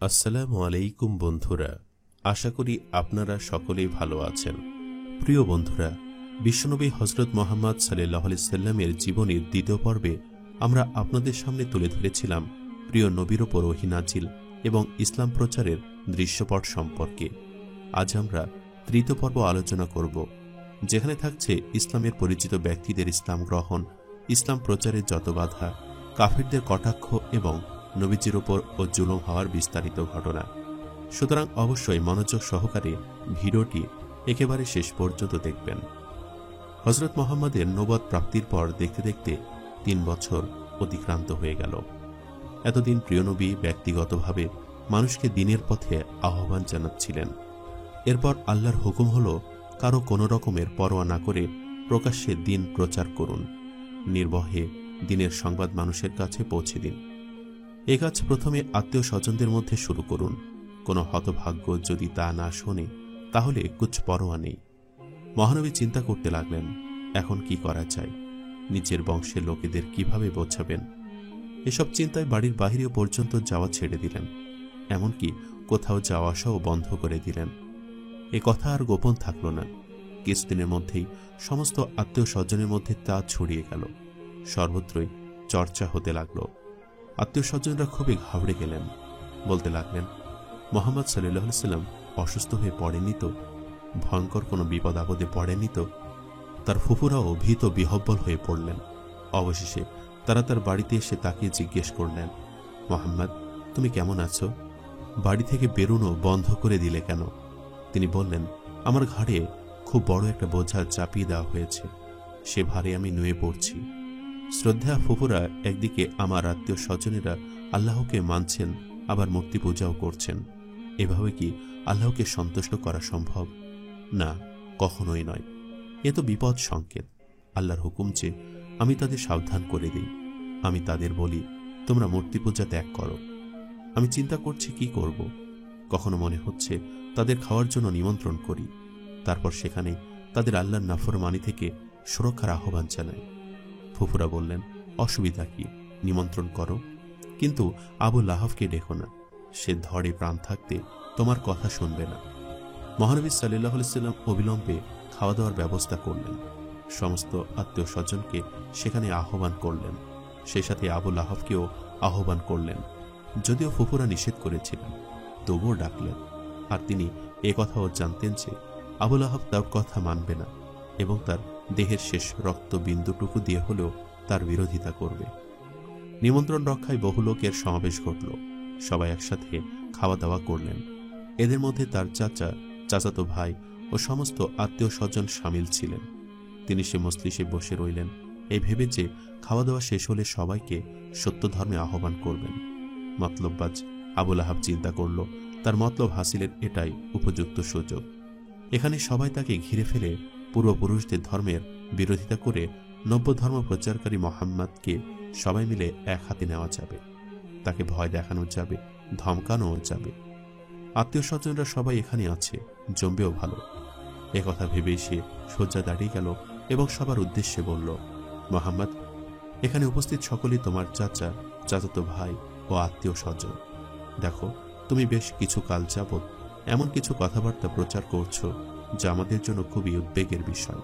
আসসালামু আলাইকুম বন্ধুরা, আশা করি আপনারা সকলেই ভালো আছেন। প্রিয় বন্ধুরা, বিশ্বনবী হজরত মোহাম্মদ সাল্লাল্লাহু আলাইহি সাল্লামের জীবনের দ্বিতীয় পর্বে আমরা আপনাদের সামনে তুলে ধরেছিলাম প্রিয় নবীর ওপর ওহী নাজিল এবং ইসলাম প্রচারের দৃশ্যপট সম্পর্কে। আজ আমরা তৃতীয় পর্ব আলোচনা করব, যেখানে থাকছে ইসলামের পরিচিত ব্যক্তিদের ইসলাম গ্রহণ, ইসলাম প্রচারের যত বাধা, কাফিরদের কটাক্ষ এবং নবীজির ওপর ও জুলুম হওয়ার বিস্তারিত ঘটনা। সুতরাং অবশ্যই মনোযোগ সহকারে ভিডিওটি একেবারে শেষ পর্যন্ত দেখবেন। হজরত মোহাম্মদের নবুয়ত প্রাপ্তির পর দেখতে দেখতে 3 বছর অতিক্রান্ত হয়ে গেল। এতদিন প্রিয় নবী ব্যক্তিগতভাবে মানুষকে দিনের পথে আহ্বান জানাচ্ছিলেন। এরপর আল্লাহর হুকুম হল, কারো কোনো রকমের পরোয়া না করে প্রকাশ্যে দিন প্রচার করুন, নির্ভয়ে দিনের সংবাদ মানুষের কাছে পৌঁছে দিন। এ কাজ প্রথমে আত্মীয় স্বজনদের মধ্যে শুরু করুন। কোনো হতভাগ্য যদি তা না শোনে তাহলে কুছ পরোয়া নেই। মহানবী চিন্তা করতে লাগলেন, এখন কি করা যায়, নিজের বংশের লোকেদের কিভাবে বোঝাবেন। এসব চিন্তায় বাড়ির বাহিরে পর্যন্ত যাওয়া ছেড়ে দিলেন, এমনকি কোথাও যাওয়া আসাও বন্ধ করে দিলেন। এ কথা আর গোপন থাকল না। কিছুদিনের মধ্যেই সমস্ত আত্মীয় স্বজনের মধ্যে তা ছড়িয়ে গেল, সর্বত্রই চর্চা হতে লাগল। আত্মীয় স্বজনরা খুবই ঘাবড়ে গেলেন, বলতে লাগলেন, মোহাম্মদ সাল্লাল্লাহু আলাইহি সাল্লাম অসুস্থ হয়ে পড়েনি তো, ভয়ঙ্কর কোনো বিপদ আপদে পড়েনি তো। তার ফুফুরাও ভীত বিহব্বল হয়ে পড়লেন। অবশেষে তারা তার বাড়িতে এসে তাকে জিজ্ঞেস করলেন, মোহাম্মদ, তুমি কেমন আছো? বাড়ি থেকে বেরোনো বন্ধ করে দিলে কেন? তিনি বললেন, আমার ঘাড়ে খুব বড় একটা বোঝা চাপিয়ে দেওয়া হয়েছে, সে ভারে আমি নুয়ে পড়ছি। শ্রদ্ধা ফুফুরা একদিকে আমার আত্মীয় স্বজনেরা আল্লাহকে মানছেন, আবার মূর্তি পূজাও করছেন। এভাবে কি আল্লাহকে সন্তুষ্ট করা সম্ভব? না, কখনোই নয়। এ তো বিপদ সংকেত। আল্লাহর হুকুম যে আমি তাদের সাবধান করে দিই। আমি তাদের বলি, তোমরা মূর্তি পূজা ত্যাগ করো। আমি চিন্তা করছি কি করব। কখনো মনে হচ্ছে তাদের খাওয়ার জন্য নিমন্ত্রণ করি, তারপর সেখানে তাদের আল্লাহর নাফরমানি থেকে সুরক্ষার আহ্বান জানাই। ফুফুরা বললেন, অসুবিধা কি, নিমন্ত্রণ করো, কিন্তু আবু লাহাবকে ডেকো না, সে ধরে প্রাণ থাকতে তোমার কথা শুনবে না। মহানবী সাল্লাল্লাহু আলাইহি সাল্লাম অবিলম্বে খাওয়া দাওয়ার ব্যবস্থা করলেন, সমস্ত আত্মীয় স্বজনকে সেখানে আহ্বান করলেন, সেই সাথে আবু লাহাবকেও আহ্বান করলেন। যদিও ফুফুরা নিষেধ করেছিলেন, তবুও ডাকলেন। আর তিনি এ কথাও জানতেন যে আবু লাহাব তার কথা মানবে না এবং তার দেহের শেষ রক্ত বিন্দুটুকু দিয়ে হলেও তার বিরোধিতা করবে। নিমন্ত্রণ রক্ষায় বহু লোকের সমাবেশ ঘটল। সবাই একসাথে খাওয়া দাওয়া করলেন। এদের মধ্যে তার চাচা, চাচাতো ভাই ও সমস্ত আত্মীয় স্বজন সামিল ছিলেন। তিনি সে মজলিসে বসে রইলেন, এই ভেবে যে খাওয়া দাওয়া শেষ হলে সবাইকে সত্য ধর্মে আহ্বান করবেন। মতলববাজ আবু লাহাব চিন্তা করল, তার মতলব হাসিলের এটাই উপযুক্ত সুযোগ। এখানে সবাই তাকে ঘিরে ফেলে পূর্বপুরুষদের ধর্মের বিরোধিতা করে নব্য ধর্ম প্রচারকারী মোহাম্মদকে সবাই মিলে এক হাতে নেওয়া যাবে, তাকে ভয় দেখানো যাবে, ধমকানোও যাবে। আত্মীয় স্বজনরা সবাই এখানে আছে, জমবেও ভালো। একথা ভেবেই সে সোজা দাঁড়িয়ে গেল এবং সবার উদ্দেশ্যে বলল, মোহাম্মদ, এখানে উপস্থিত সকলেই তোমার চাচা, চাচাতো ভাই ও আত্মীয় স্বজন। দেখো, তুমি বেশ কিছু কাল যাবৎ এমন কিছু কথাবার্তা প্রচার করছো যা আমাদের জন্য খুবই উদ্বেগের বিষয়।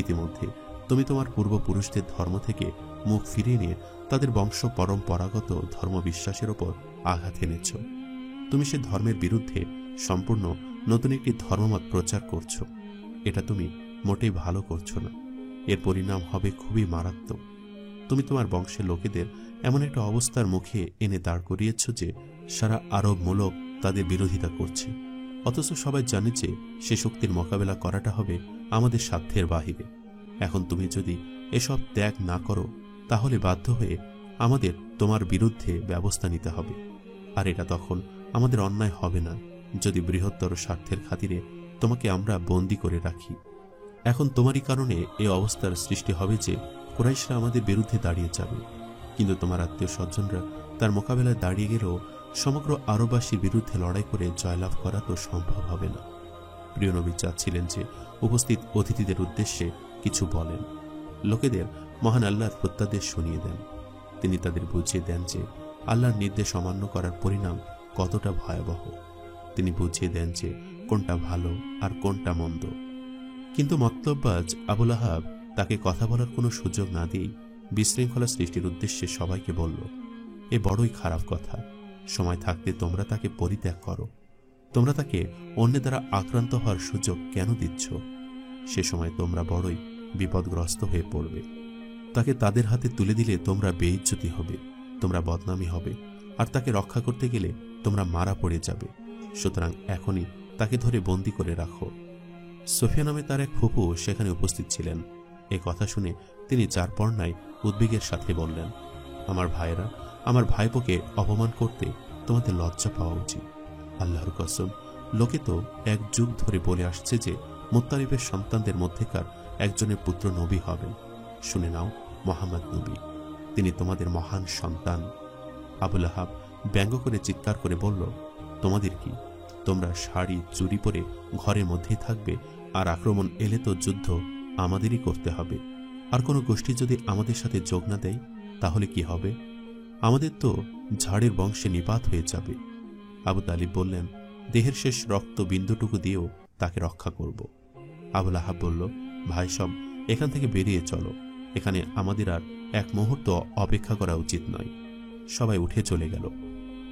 ইতিমধ্যে তুমি তোমার পূর্বপুরুষদের ধর্ম থেকে মুখ ফিরিয়ে নিয়ে তাদের বংশ পরম্পরাগত ধর্মবিশ্বাসের ওপর আঘাত এনেছ। তুমি সে ধর্মের বিরুদ্ধে সম্পূর্ণ নতুন একটি ধর্মমত প্রচার করছো। এটা তুমি মোটেই ভালো করছো না। এর পরিণাম হবে খুবই মারাত্মক। তুমি তোমার বংশের লোকেদের এমন একটা অবস্থার মুখে এনে দাঁড় করিয়েছ যে সারা আরব মুলক তাদের বিরোধিতা করছে, অথচ সবাই জানে যে সে শক্তির মোকাবেলা করাটা হবে আমাদের সাধ্যের বাহিরে। এখন তুমি যদি এসব ত্যাগ না করো তাহলে বাধ্য হয়ে আমাদের তোমার বিরুদ্ধে ব্যবস্থা নিতে হবে। আর এটা তখন আমাদের অন্যায় হবে না যদি বৃহত্তর স্বার্থের খাতিরে তোমাকে আমরা বন্দী করে রাখি। এখন তোমারই কারণে এই অবস্থার সৃষ্টি হবে যে কুরাইশরা আমাদের বিরুদ্ধে দাঁড়িয়ে যাবে, কিন্তু তোমার আত্মীয় স্বজনরা তার মোকাবেলায় দাঁড়িয়ে গেলেও সমগ্র আরববাসীর বিরুদ্ধে লড়াই করে জয়লাভ করা তো সম্ভব হবে না। প্রিয় নবী চাচ্ছিলেন যে উপস্থিত অতিথিদের উদ্দেশ্যে কিছু বলেন, লোকেদের মহান আল্লাহর প্রত্যাদেশ শুনিয়ে দেন। তিনি তাদের বুঝিয়ে দেন যে আল্লাহর নির্দেশ অমান্য করার পরিণাম কতটা ভয়াবহ। তিনি বুঝিয়ে দেন যে কোনটা ভালো আর কোনটা মন্দ। কিন্তু মতলববাজ আবুল আহাব তাকে কথা বলার কোনো সুযোগ না দিয়েই বিশৃঙ্খলা সৃষ্টির উদ্দেশ্যে সবাইকে বলল, এ বড়ই খারাপ কথা। সময় থাকতে তোমরা তাকে পরিত্যাগ করো। তোমরা তাকে অন্য দ্বারা আক্রান্ত হওয়ার সুযোগ কেন দিচ্ছ? সে সময় তোমরা বড়ই বিপদগ্রস্ত হয়ে পড়বে। তাকে তাদের হাতে তুলে দিলে তোমরা বেইজ্জতি হবে, তোমরা বদনামি হবে, আর তাকে রক্ষা করতে গেলে তোমরা মারা পড়ে যাবে। সুতরাং এখনই তাকে ধরে বন্দী করে রাখো। সোফিয়া নামে তার এক ফুপু সেখানে উপস্থিত ছিলেন। এ কথা শুনে তিনি চারপর্নায় উদ্বেগের সাথে বললেন, আমার ভাইয়েরা, আমার ভাইপোকে অপমান করতে তোমাদের লজ্জা পাওয়া উচিত। আল্লাহর কসম, লোকে তো এক যুগ ধরে বলে আসছে যে মুত্তালিবের সন্তানদের মধ্যেকার একজনের পুত্র নবী হবেন। শুনে নাও, মুহাম্মদ নবী, তিনি তোমাদের মহান সন্তান। আবুল আহাব ব্যঙ্গ করে চিৎকার করে বলল, তোমাদের কি? তোমরা শাড়ি চুরি পরে ঘরের মধ্যেই থাকবে, আর আক্রমণ এলে তো যুদ্ধ আমাদেরই করতে হবে। আর কোনো গোষ্ঠী যদি আমাদের সাথে যোগ না দেয় তাহলে কি হবে? আমাদের তো ঝাড়ের বংশে নিপাত হয়ে যাবে। আবু তালিব বললেন, দেহের শেষ রক্ত বিন্দুটুকু দিয়েও তাকে রক্ষা করব। আবুল আহাব বলল, ভাই সব, এখান থেকে বেরিয়ে চলো। এখানে আমাদের আর এক মুহূর্ত অপেক্ষা করা উচিত নয়। সবাই উঠে চলে গেল।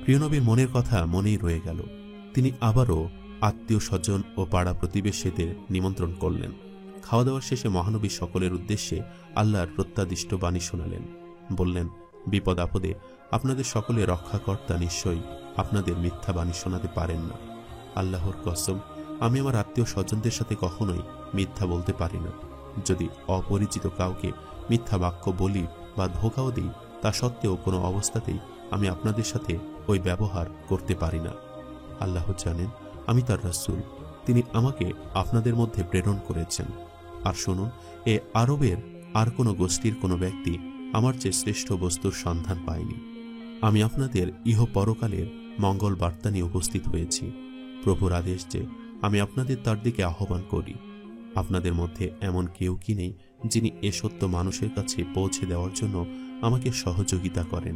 প্রিয়নবীর মনের কথা মনেই রয়ে গেল। তিনি আবারও আত্মীয় স্বজন ও পাড়া প্রতিবেশীদের নিমন্ত্রণ করলেন। খাওয়া দাওয়ার শেষে মহানবী সকলের উদ্দেশ্যে আল্লাহর প্রত্যাদিষ্ট বাণী শোনালেন। বললেন, বিপদ আপদে আপনাদের সকলে রক্ষাকর্তা নিশ্চয়ই আপনাদের মিথ্যা বাণী শোনাতে পারেন না। আল্লাহর কসম, আমি আমার আত্মীয় স্বজনদের সাথে কখনোই মিথ্যা বলতে পারি না। যদি অপরিচিত কাউকে মিথ্যা বাক্য বলি বা ধোঁকাও দিই, তা সত্ত্বেও কোনো অবস্থাতেই আমি আপনাদের সাথে ওই ব্যবহার করতে পারি না। আল্লাহ জানেন আমি তার রাসূল, তিনি আমাকে আপনাদের মধ্যে প্রেরণ করেছেন। আর শুনুন, এ আরবের আর কোনো গোষ্ঠীর কোনো ব্যক্তি আমার চেয়ে শ্রেষ্ঠ বস্তুর সন্ধান পায়নি। আমি আপনাদের ইহ পরকালের মঙ্গল বার্তা নিয়ে উপস্থিত হয়েছি। প্রভুর আদেশ যে আমি আপনাদের তার দিকে আহ্বান করি। আপনাদের মধ্যে এমন কেউ কি নেই যিনি এ সত্য মানুষের কাছে পৌঁছে দেওয়ার জন্য আমাকে সহযোগিতা করেন?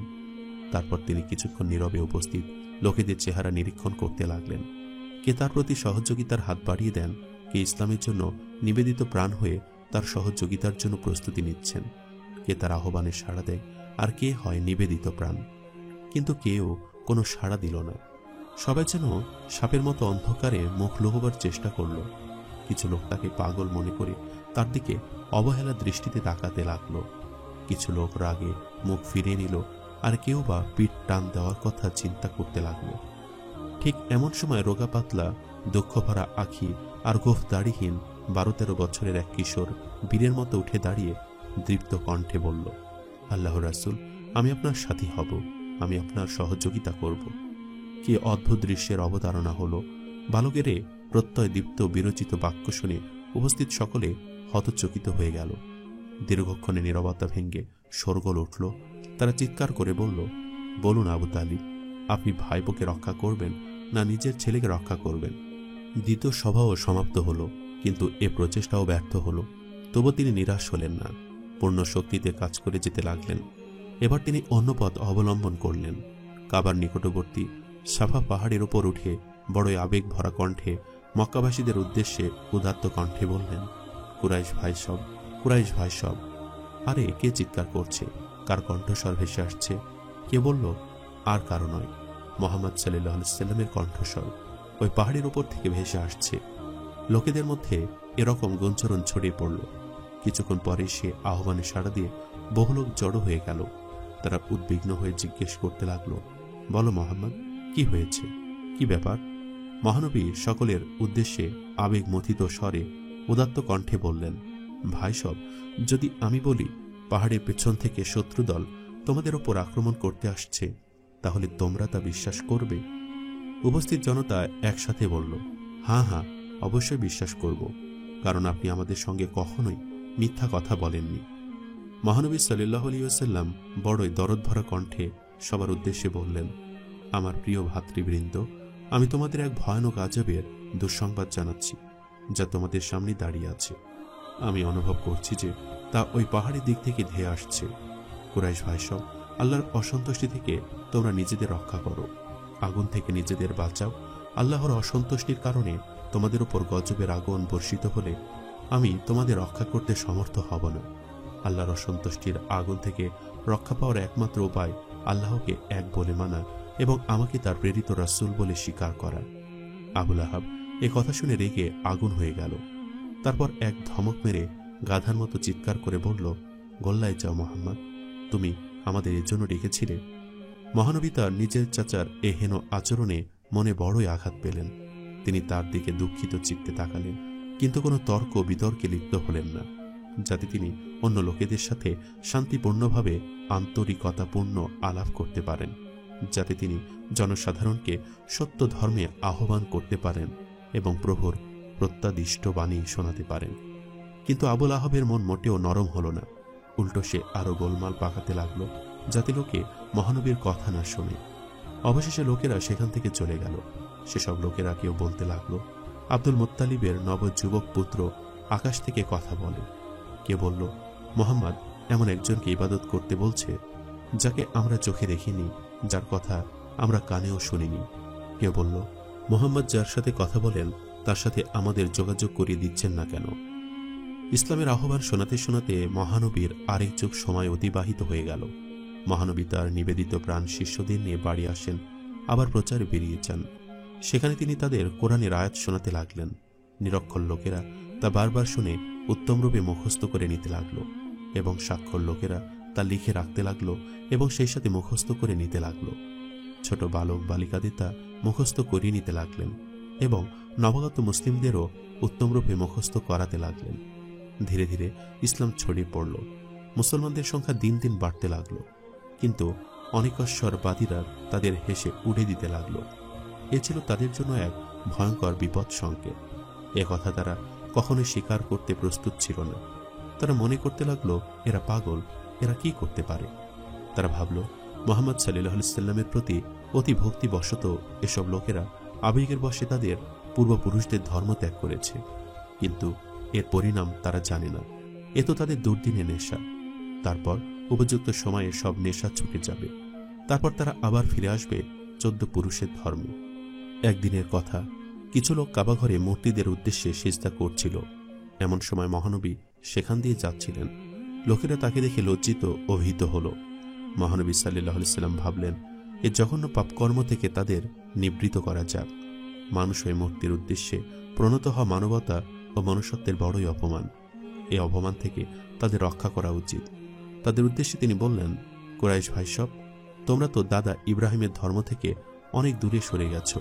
তারপর তিনি কিছুক্ষণ নীরবে উপস্থিত লোকেদের চেহারা নিরীক্ষণ করতে লাগলেন। কে তার প্রতি সহযোগিতার হাত বাড়িয়ে দেন, কে ইসলামের জন্য নিবেদিত প্রাণ হয়ে তার সহযোগিতার জন্য প্রস্তুতি নিচ্ছেন, কে তার আহ্বানে সাড়া দেয়, আর কে হয় নিবেদিত প্রাণ। কিন্তু কেউ কোনো সাড়া দিল না। সবাই যেন সাপের মতো অন্ধকারে মুখ লোহবার চেষ্টা করল। কিছু লোক তাকে পাগল মনে করে তার দিকে অবহেলা দৃষ্টিতে তাকাতে লাগলো। কিছু লোক রাগে মুখ ফিরিয়ে নিল, আর কেউ বা পিঠ টান দেওয়ার কথা চিন্তা করতে লাগলো। ঠিক এমন সময় রোগা পাতলা, দুঃখভরা আঁখি আর গোফ দাড়িহীন 12-13 বছরের এক কিশোর বীরের মতো উঠে দাঁড়িয়ে দৃপ্ত কণ্ঠে বলল, আল্লাহর রাসূল, আমি আপনার সাথী হব, আমি আপনার সহযোগিতা করব। কি অদ্ভুত দৃশ্যের অবতারণা হলো! বালকের প্রত্যয় দীপ্ত বিরচিত বাক্য শুনে উপস্থিত সকলে হতচকিত হয়ে গেল। দীর্ঘক্ষণে নীরবতা ভেঙ্গে শোরগোল উঠল। তারা চিৎকার করে বলল, বলুন আবু তালিব, আপনি ভাইপোকে রক্ষা করবেন না নিজের ছেলেকে রক্ষা করবেন? দ্বিতীয় সভাও সমাপ্ত হল, কিন্তু এ প্রচেষ্টাও ব্যর্থ হল। তবু তিনি নিরাশ হলেন না, পূর্ণ শক্তিতে কাজ করে যেতে লাগলেন। এবার তিনি অন্য পথ অবলম্বন করলেন। কাবার নিকটবর্তী সাফা পাহাড়ের উপর উঠে বড়ই আবেগ ভরা কণ্ঠে মক্কাবাসীদের উদ্দেশ্যে উদাত্ত কণ্ঠে বললেন, কুরাইশ ভাই সব, কুরাইশ ভাই সব। আরে কে চিৎকার করছে? কার কণ্ঠস্বর ভেসে আসছে? কে বলল? আর কারো নয়, মুহাম্মদ সাল্লাল্লাহু আলাইহি ওয়াসাল্লামের কণ্ঠস্বর ওই পাহাড়ের উপর থেকে ভেসে আসছে। লোকেদের মধ্যে এরকম গুঞ্জরণ ছড়িয়ে পড়ল। কিছুক্ষণ পরে সে আহ্বানে সাড়া দিয়ে বহু লোক জড়ো হয়ে গেল। তারা উদ্বিগ্ন হয়ে জিজ্ঞেস করতে লাগলো, বলো মুহাম্মদ, কি হয়েছে? কি ব্যাপার? মহানবী সকলের উদ্দেশ্যে আবেগ মথিত স্বরে উদাত্ত কণ্ঠে বললেন, ভাই সব, যদি আমি বলি পাহাড়ের পেছন থেকে শত্রুদল তোমাদের ওপর আক্রমণ করতে আসছে, তাহলে তোমরা তা বিশ্বাস করবে? উপস্থিত জনতা একসাথে বলল, হ্যাঁ হ্যাঁ, অবশ্যই বিশ্বাস করব, কারণ আপনি আমাদের সঙ্গে কখনোই মিথ্যা কথা বলেননি। মহানবী সাল্লাল্লাহু আলাইহি ওয়াসাল্লাম বড়ই দরদ ভরা কণ্ঠে সবার উদ্দেশ্যে বললেন, আমার প্রিয় ভাতৃবৃন্দ, আমি তোমাদের এক ভয়ানক আযাবের দুঃসংবাদ জানাচ্ছি, যা তোমাদের সামনে দাঁড়িয়ে আছে। আমি অনুভব করছি যে তা ওই পাহাড়ের দিক থেকে ধেয়ে আসছে। কুরাইশ ভাই সব, আল্লাহর অসন্তুষ্টি থেকে তোমরা নিজেদের রক্ষা করো। আগুন থেকে নিজেদের বাঁচাও। আল্লাহর অসন্তুষ্টির কারণে তোমাদের উপর গজবের আগুন বর্ষিত হলে আমি তোমাদের রক্ষা করতে সমর্থ হব না। আল্লাহর অসন্তুষ্টির আগুন থেকে রক্ষা পাওয়ার একমাত্র উপায় আল্লাহকে এক বলে মানা এবং আমাকে তার প্রেরিত রাসূল বলে স্বীকার করা। আবুল আহাব এ কথা শুনে রেগে আগুন হয়ে গেল। তারপর এক ধমক মেরে গাধার মতো চিৎকার করে বলল, গোল্লায় যাও মুহাম্মদ, তুমি আমাদের এর জন্য ডেকেছিলে? মহানবী তার নিজের চাচার এ হেন আচরণে মনে বড়ই আঘাত পেলেন। তিনি তার দিকে দুঃখিত চিত্তে তাকালেন, কিন্তু কোনো তর্ক বিতর্কে লিপ্ত হলেন না, যাতে তিনি অন্য লোকেদের সাথে শান্তিপূর্ণভাবে আন্তরিকতাপূর্ণ আলাপ করতে পারেন, যাতে তিনি জনসাধারণকে সত্য ধর্মে আহ্বান করতে পারেন এবং প্রভুর প্রত্যাদিষ্ট বাণী শোনাতে পারেন। কিন্তু আবুল আহাবের মন মোটেও নরম হল না। উল্টো সে আরো গোলমাল পাকাতে লাগল, যাতে লোকে মহানবীর কথা না শোনে। অবশেষে লোকেরা সেখান থেকে চলে গেল। সেসব লোকেরা কেউ বলতে লাগলো, আব্দুল মুত্তালিবের নবযুবক পুত্র আকাশ থেকে কথা বলে। কে বলল, মুহাম্মদ এমন একজনকে ইবাদত করতে বলছে যাকে আমরা চোখে দেখিনি, যার কথা আমরা কানেও শুনিনি। কেউ বলল, মুহাম্মদ যার সাথে কথা বলেন তার সাথে আমাদের যোগাযোগ করিয়ে দিচ্ছেন না কেন? ইসলামের আহ্বান শোনাতে শোনাতে মহানবীর আরেক যুগ সময় অতিবাহিত হয়ে গেল। মহানবী তার নিবেদিত প্রাণ শিষ্যদের নিয়ে বাড়ি আসেন, আবার প্রচারে বেরিয়ে যান। সেখানে তিনি তাদের কোরআনের আয়াত শোনাতে লাগলেন। নিরক্ষর লোকেরা তা বারবার শুনে উত্তমরূপে মুখস্থ করে নিতে লাগল এবং স্বাক্ষর লোকেরা তা লিখে রাখতে লাগল এবং সেই সাথে মুখস্থ করে নিতে লাগল। ছোট বালক বালিকাদের তা মুখস্থ করিয়ে নিতে লাগলেন এবং নবাগত মুসলিমদেরও উত্তমরূপে মুখস্থ করাতে লাগলেন। ধীরে ধীরে ইসলাম ছড়িয়ে পড়ল। মুসলমানদের সংখ্যা দিন দিন বাড়তে লাগল, কিন্তু অনেকশ্বরবাদীরা তাদের হেসে উড়ে দিতে লাগল। এ ছিল তাদের জন্য এক ভয়ঙ্কর বিপদ সংকেত। এ কথা তারা কখনোই স্বীকার করতে প্রস্তুত ছিল না। তারা মনে করতে লাগলো, এরা পাগল, এরা কি করতে পারে? তারা ভাবল, মুহাম্মদ সাল্লাল্লাহু আলাইহি সাল্লামের প্রতি অতি ভক্তিবশত এসব লোকেরা আবেগের বশে তাদের পূর্বপুরুষদের ধর্ম ত্যাগ করেছে, কিন্তু এর পরিণাম তারা জানে না। এ তো তাদের দুর্দিনের নেশা। তারপর উপযুক্ত সময়ে সব নেশা ছুটে যাবে। তারপর তারা আবার ফিরে আসবে 14 পুরুষের ধর্মে। একদিনের কথা, কিছু লোক কাবাঘরে মূর্তিদের উদ্দেশ্যে সিজদা করছিল। এমন সময় মহানবী সেখান দিয়ে যাচ্ছিলেন। লোকেরা তাকে দেখে লজ্জিত ও ভীত হল। মহানবী সাল্লাল্লাহু আলাইহি সাল্লাম ভাবলেন, এ জঘন্য পাপকর্ম থেকে তাদের নিবৃত করা যাক। মানুষ ওই মূর্তির উদ্দেশ্যে প্রণত হওয়া মানবতা ও মনুষ্যত্বের বড়ই অপমান। এই অপমান থেকে তাদের রক্ষা করা উচিত। তাদের উদ্দেশ্যে তিনি বললেন, কুরাইশ ভাইসব, তোমরা তো দাদা ইব্রাহিমের ধর্ম থেকে অনেক দূরে সরে গেছ।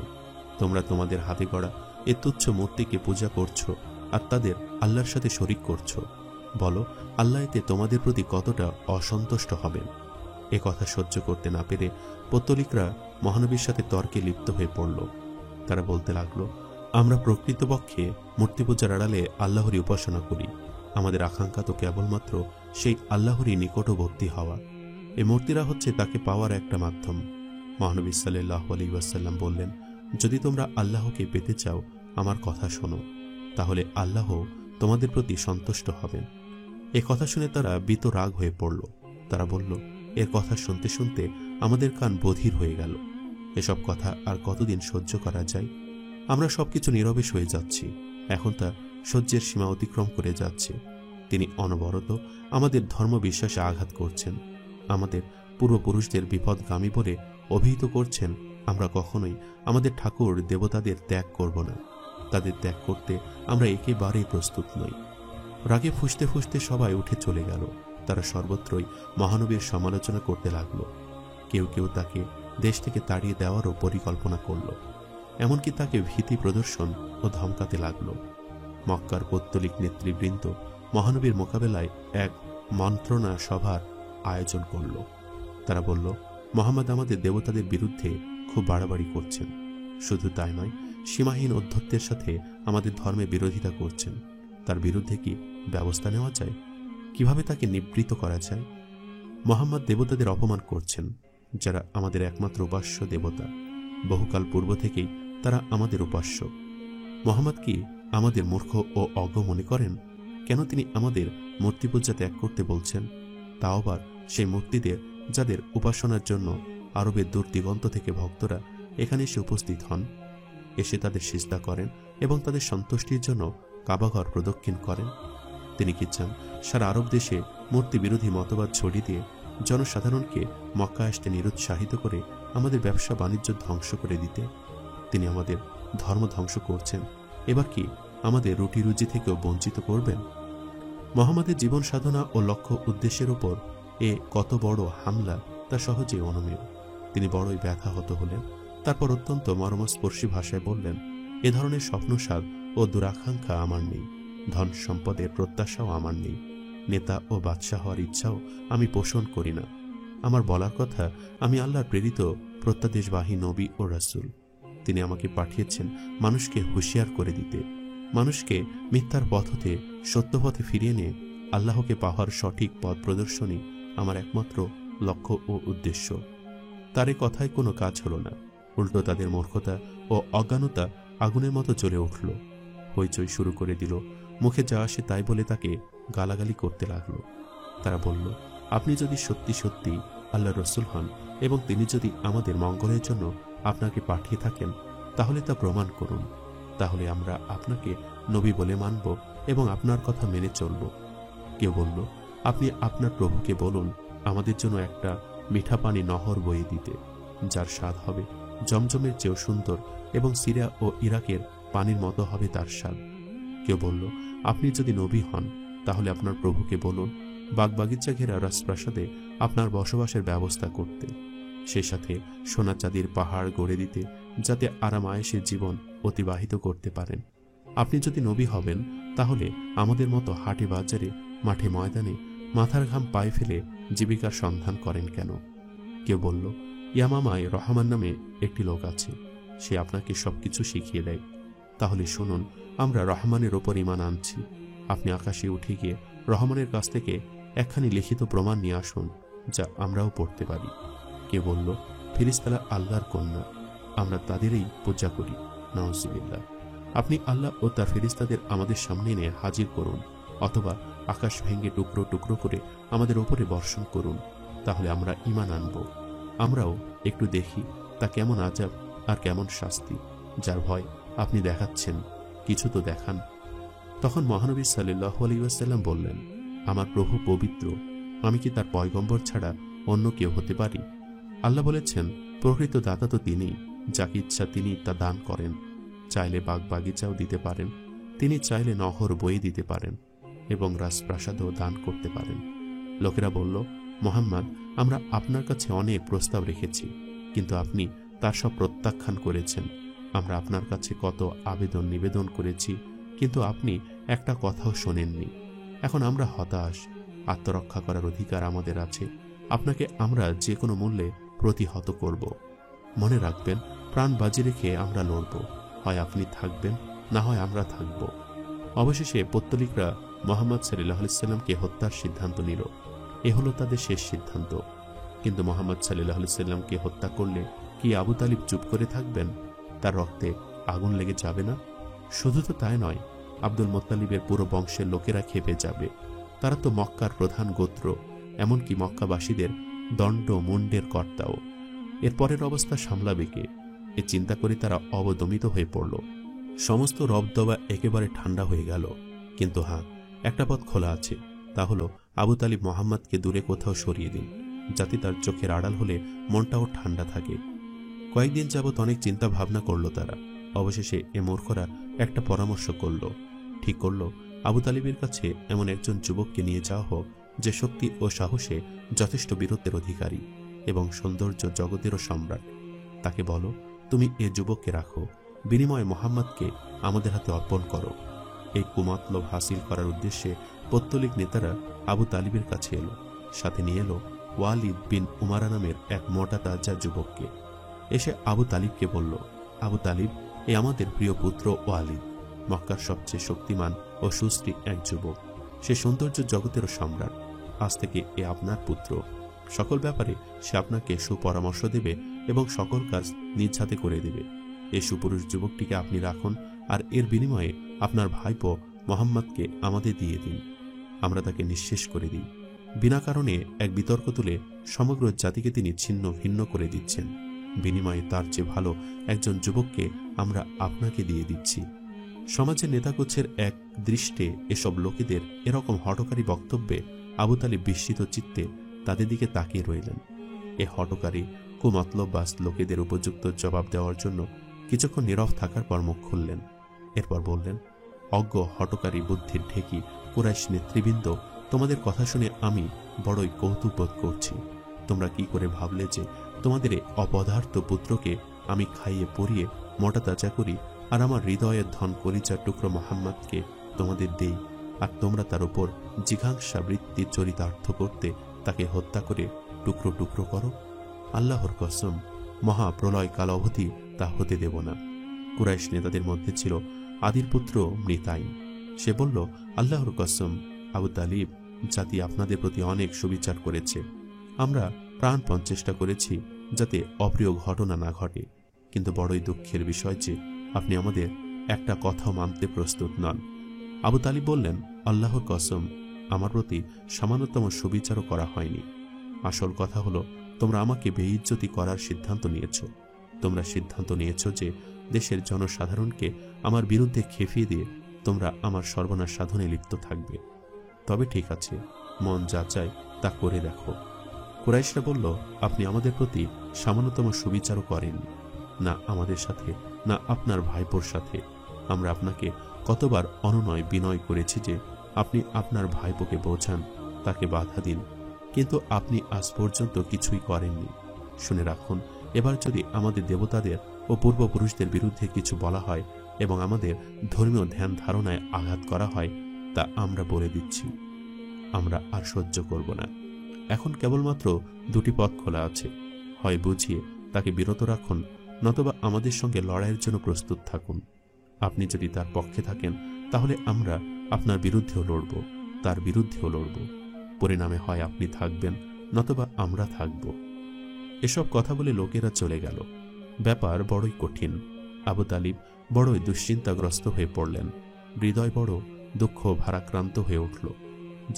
তোমরা তোমাদের হাতে গড়া এ তুচ্ছ মূর্তিকে পূজা করছো আর তাদের আল্লাহর সাথে শরিক করছো। বলো, আল্লাহ এতে তোমাদের প্রতি কতটা অসন্তুষ্ট হবেন? এ কথা সহ্য করতে না পেরে পত্তলিকরা মহানবীর সাথে তর্কে লিপ্ত হয়ে পড়ল। তারা বলতে লাগলো, আমরা প্রকৃতপক্ষে মূর্তি পূজার আড়ালে আল্লাহরই উপাসনা করি। আমাদের আকাঙ্ক্ষা তো কেবলমাত্র সেই আল্লাহরই নিকটবর্তী হওয়া। এই মূর্তিরা হচ্ছে তাকে পাওয়ার একটা মাধ্যম। মহানবী সাল্লাল্লাহু আলাইহি ওয়াসাল্লাম বললেন, যদি তোমরা আল্লাহকে পেতে চাও, আমার কথা শোনো, তাহলে আল্লাহ তোমাদের প্রতি সন্তুষ্ট হবেন। এ কথা শুনে তারা ভীত রাগ হয়ে পড়ল। তারা বলল, এর কথা শুনতে শুনতে আমাদের কান বধির হয়ে গেল। এসব কথা আর কতদিন সহ্য করা যায়? আমরা সবকিছু নীরবে সয়ে যাচ্ছি। এখন তা সহ্যের সীমা অতিক্রম করে যাচ্ছে। তিনি অনবরত আমাদের ধর্ম বিশ্বাসে আঘাত করছেন, আমাদের পূর্বপুরুষদের বিপদগামী বলে অভিহিত করছেন। আমরা কখনোই আমাদের ঠাকুর দেবতাদের ত্যাগ করব না। তাদের ত্যাগ করতে আমরা একেবারেই প্রস্তুত নই। রাগে ফুঁসতে ফুঁসতে সবাই উঠে চলে গেল। তারা সর্বত্রই মহানবীর সমালোচনা করতে লাগল। কেউ কেউ তাকে দেশ থেকে তাড়িয়ে দেওয়ারও পরিকল্পনা করল। এমনকি তাকে ভীতি প্রদর্শন ও ধমকাতে লাগল। মক্কার পৌত্তলিক নেতৃবৃন্দ মহানবীর মোকাবেলায় এক মন্ত্রণা সভার আয়োজন করল। তারা বলল, মুহাম্মদ আমাদের দেবতাদের বিরুদ্ধে খুব বাড়াবাড়ি করছেন। শুধু তাই নয়, সীমাহীন অধ্যত্বের সাথে আমাদের ধর্মে বিরোধিতা করছেন। তার বিরুদ্ধে কি ব্যবস্থা নেওয়া যায়? কিভাবে তাকে নিবৃত করা যায়? মুহাম্মদ দেবতাদের অপমান করছেন, যারা আমাদের একমাত্র উপাস্য দেবতা। বহুকাল পূর্ব থেকেই তারা আমাদের উপাস্য। মুহাম্মদ কি আমাদের মূর্খ ও অজ্ঞ মনে করেন? কেন তিনি আমাদের মূর্তি পূজা ত্যাগ করতে বলছেন? তাও আবার সেই মূর্তিদের যাদের উপাসনার জন্য আরবের দূর দিগন্ত থেকে ভক্তরা এখানে এসে উপস্থিত হন, এসে তাদের সিজদা করেন এবং তাদের সন্তুষ্টির জন্য কাবাঘর প্রদক্ষিণ করেন? তিনি কি চান সারা আরব দেশে মূর্তি বিরোধী মতবাদ ছড়িয়ে দিয়ে জনসাধারণকে মক্কা আসতে নিরুৎসাহিত করে আমাদের ব্যবসা বাণিজ্য ধ্বংস করে দিতে? তিনি আমাদের ধর্ম ধ্বংস করছেন, এবার কি আমাদের রুটি রুজি থেকেও বঞ্চিত করবেন? মোহাম্মদের জীবন সাধনা ও লক্ষ্য উদ্দেশ্যের উপর এ কত বড় হামলা তা সহজেই অনুমেয়। তিনি বড়ই ব্যথাহত হলেন। তারপর অত্যন্ত মর্মস্পর্শী ভাষায় বললেন, এ ধরনের স্বপ্নসাদ ও দুরাকাঙ্ক্ষা আমার নেই, ধন সম্পদের প্রত্যাশাও আমার নেই, নেতা ও বাদশাহ হওয়ার ইচ্ছাও আমি পোষণ করি না। আমার বলার কথা, আমি আল্লাহর প্রেরিত প্রত্যাদেশবাহী নবী ও রাসূল। তিনি আমাকে পাঠিয়েছেন মানুষকে হুঁশিয়ার করে দিতে, মানুষকে মিথ্যার পথ হতে সত্য পথে ফিরিয়ে নিয়ে আল্লাহকে পাওয়ার সঠিক পথ প্রদর্শনী আমার একমাত্র লক্ষ্য ও উদ্দেশ্য। তার এ কথায় কোনো কাজ হল না, উল্টো তাদের মূর্খতা ও অজ্ঞানতা আগুনের মতো জ্বলে উঠল, হইচই শুরু করে দিল, মুখে যা আসে তাই বলে তাকে গালাগালি করতে লাগলো। তারা বলল, আপনি যদি সত্যি সত্যি আল্লাহ রসুল হন এবং তিনি যদি আমাদের মঙ্গলের জন্য আপনাকে পাঠিয়ে থাকেন, তাহলে তা প্রমাণ করুন, তাহলে আমরা আপনাকে নবী বলে মানব এবং আপনার কথা মেনে চলব। কেউ বলল, আপনি আপনার প্রভুকে বলুন আমাদের জন্য একটা মিঠা পানি নহর বয়ে দিতে, যার স্বাদ হবে জমজমের চেয়েও সুন্দর এবং সিরিয়া ও ইরাকের পানির মতো হবে তার স্বাদ। কেউ বলল, আপনি যদি নবী হন তাহলে আপনার প্রভুকে বলুন বাগবাগিচা ঘেরা রাজপ্রাসাদে আপনার বসবাসের ব্যবস্থা করতে, সেই সাথে সোনা চাঁদির পাহাড় গড়ে দিতে, যাতে আরাম আয়েশে জীবন অতিবাহিত করতে পারেন। আপনি যদি নবী হবেন তাহলে আমাদের মতো হাটে বাজারে মাঠে ময়দানে মাথার ঘাম পায়ে ফেলে জীবিকার সন্ধান করেন কেন? কেউ বলল, ইয়ামামায় রহমান নামে একটি লোক আছে, সে আপনাকে সবকিছু শিখিয়ে দেয়। তাহলে শুনুন, আমরা রহমানের ওপর ঈমান আনছি। আপনি আকাশে উঠে গিয়ে রহমানের কাছ থেকে একখানি লিখিত প্রমাণ নিয়ে আসুন, যা আমরাও পড়তে পারি। কে বলল, ফেরেশতারা আল্লাহর কন্যা, আমরা তাদেরই পূজা করি। নাউজুবিল্লাহ। আপনি আল্লাহ ও তার ফেরেশতাদের আমাদের সামনে এনে হাজির করুন, অথবা আকাশ ভেঙে টুকরো টুকরো করে আমাদের ওপরে বর্ষণ করুন, তাহলে আমরা ঈমান আনব। আমরাও একটু দেখি তা কেমন আযাব আর কেমন শাস্তি, যার ভয় আপনি দেখাচ্ছেন, কিছু তো দেখান। তখন মহানবী সাল্লাল্লাহু আলাইহি ওয়াসাল্লাম বললেন, আমার প্রভু পবিত্র, আমি কি তার পয়গম্বর ছাড়া অন্য কেউ হতে পারি? আল্লাহ বলেছেন, প্রকৃত দাতা তো তিনি, যাকে ইচ্ছা তিনি তা দান করেন। চাইলে বাগ বাগিচাও দিতে পারেন, তিনি চাইলে নহর বয়ে দিতে পারেন এবং রাজপ্রাসাদও দান করতে পারেন। লোকেরা বলল, মুহাম্মদ, আমরা আপনার কাছে অনেক প্রস্তাব রেখেছি, কিন্তু আপনি তার সব প্রত্যাখ্যান করেছেন। আমরা আপনার কাছে কত আবেদন নিবেদন করেছি, কিন্তু আপনি একটা কথাও শোনেননি। এখন আমরা হতাশ, আত্মরক্ষা করার অধিকার আমাদের আছে, আপনাকে আমরা যে কোনো মূল্যে প্রতিহত করব। মনে রাখবেন, প্রাণ বাজি রেখে আমরা লড়ব, হয় আপনি থাকবেন, না হয় আমরা থাকব। অবশেষে পত্তলিকরা মুহাম্মদ সাল্লাল্লাহু আলাইহি সাল্লামকে হত্যার সিদ্ধান্ত নিল। এ হলো তাদের শেষ সিদ্ধান্ত। কিন্তু মুহাম্মদ সাল্লাল্লাহু আলাইহি সাল্লামকে হত্যা করলে কি আবু তালিব চুপ করে থাকবেন? তার রক্তে আগুন লেগে যাবে না? শুধু তো তাই নয়, আব্দুল মুত্তালিবের পুরো বংশের লোকেরা খেপে যাবে। তারা তো মক্কার প্রধান গোত্র, এমনকি মক্কাবাসীদের দণ্ড মুন্ডের কর্তাও। এর পরের অবস্থা সামলাবে কে? এ চিন্তা করে তারা অবদমিত হয়ে পড়ল। সমস্ত রবদবা একেবারে ঠান্ডা হয়ে গেল। কিন্তু হ্যাঁ, একটা পথ খোলা আছে, তা হলো আবু তালিব মুহাম্মদকে দূরে কোথাও সরিয়ে দিন, যাতে তার চোখের আড়াল হলে মনটাও ঠান্ডা থাকে। কয়েকদিন যাবৎ অনেক চিন্তা ভাবনা করল তারা। অবশেষে এ মূর্খরা একটা পরামর্শ করল, ঠিক করল আবু তালিবের কাছে এমন একজন যুবককে নিয়ে যাওয়া হোক, যে শক্তি ও সাহসে যথেষ্ট বীরত্বের অধিকারী এবং সৌন্দর্য জগতেরও সম্রাট। তাকে বলো, তুমি এ যুবককে রাখো, বিনিময়ে মুহাম্মদকে আমাদের হাতে অর্পণ করো। এই কুমতলব হাসিল করার উদ্দেশ্যে পত্তলিক নেতারা আবু তালিবের কাছে এলো। সাথে নিয়ে এলো ওয়ালিদ বিন উমারা নামের এক মোটা তাজা যুবককে। এসে আবু তালিবকে বলল, আবু তালিব, এ আমাদের প্রিয় পুত্র ওয়ালিদ, মক্কার সবচেয়ে শক্তিমান ও সুশ্রী এক যুবক। সে সৌন্দর্য জগতেরও সম্রাট। আজ থেকে এ আপনার পুত্র। সকল ব্যাপারে সে আপনাকে সুপরামর্শ দেবে এবং সকল কাজ নিজ হাতে করে দেবে। এই সুপুরুষ যুবকটিকে আপনি রাখুন, আর এর বিনিময়ে আপনার ভাইপো মুহাম্মদকে আমাদের দিয়ে দিন। আমরা তাকে নিঃশেষ করে দিই। বিনা কারণে এক বিতর্ক তুলে সমগ্র জাতিকে তিনি ছিন্ন ভিন্ন করে দিচ্ছেন। বিনিময়ে তার চেয়ে ভালো একজন যুবককে আমরা আপনাকে দিয়ে দিচ্ছি। সমাজের নেতাকোচ্ছের এক দৃষ্টে এসব লোকেদের এরকম হঠকারী বক্তব্যে আবু তালিব বিস্মিত চিত্তে তাদের দিকে তাকিয়ে রইলেন। এ হঠকারী কুমতলববাজ লোকেদের উপযুক্ত জবাব দেওয়ার জন্য কিছুক্ষণ নীরব থাকার পর মুখ খুললেন। এরপর বললেন, অজ্ঞ হঠকারী বুদ্ধির ঢেকি কুরাইশ নেতৃবৃন্দ, তোমাদের কথা শুনে আমি বড়ই কৌতুক বোধ করছি। তোমরা কি করে ভাবলে যে তোমাদের এই অপদার্থ পুত্রকে আমি খাইয়ে পরিয়ে মোটা তাজা করি আর আমার হৃদয়ের ধন কলিজার টুকরো মোহাম্মদকে তোমাদের দেই, আর তোমরা তার উপর জিঘাংসা বৃত্তির চরিতার্থ করতে তাকে হত্যা করে টুকরো টুকরো করো? আল্লাহর কসম, মহাপ্রলয় কাল অবধি তা হতে দেব না। কুরাইশ নেতাদের মধ্যে ছিল আদির পুত্র মৃতাইন। সে বলল, আল্লাহর কসম, আবু তালিব জাতি আপনাদের প্রতি অনেক সুবিচার করেছে। আমরা প্রাণপণ চেষ্টা করেছি যাতে অপ্রিয় ঘটনা না ঘটে, কিন্তু বড়ই দুঃখের বিষয় যে আপনি আমাদের একটা কথা মানতে প্রস্তুত নন। আবু তালিব বললেন, আল্লাহর কসম, আমার প্রতি সামান্যতম সুবিচারও করা হয়নি। আসল কথা হলো, তোমরা আমাকে বেইজ্জতি করার সিদ্ধান্ত নিয়েছ। তোমরা সিদ্ধান্ত নিয়েছ যে দেশের জনসাধারণকে আমার বিরুদ্ধে খেপিয়ে দিয়ে তোমরা আমার সর্বনাশ সাধনে লিপ্ত থাকবে। তবে ঠিক আছে, মন যা চায় তা করে দেখো। কুরাইশরা বলল, আপনি আমাদের প্রতি সামান্যতম সুবিচারও করেন না, আমাদের সাথে না আপনার ভাইপোর সাথে। আমরা আপনাকে কতবার অনুনয় বিনয় করেছি যে আপনি আপনার ভাইপোকে বোঝান, তাকে বাধা দিন, কিন্তু আপনি আজ পর্যন্ত কিছুই করেননি। শুনে রাখুন, এবার যদি আমাদের দেবতাদের ও পূর্বপুরুষদের বিরুদ্ধে কিছু বলা হয় এবং আমাদের ধর্মীয় ধ্যান ধারণায় আঘাত করা হয়, তা আমরা বলে দিচ্ছি, আমরা আর সহ্য করব না। এখন কেবলমাত্র দুটি পথ খোলা আছে, হয় বুঝিয়ে তাকে বিরত রাখুন, নতবা আমাদের সঙ্গে লড়াইয়ের জন্য প্রস্তুত থাকুন। আপনি যদি তার পক্ষে থাকেন তাহলে আমরা আপনার বিরুদ্ধেও লড়ব, তার বিরুদ্ধেও লড়ব। পরিণামে হয় আপনি থাকবেন, নতবা আমরা থাকব। এসব কথা বলে লোকেরা চলে গেল। ব্যাপার বড়ই কঠিন। আবু তালিব বড়ই দুশ্চিন্তাগ্রস্ত হয়ে পড়লেন। হৃদয় বড় দুঃখ ভারাক্রান্ত হয়ে উঠল।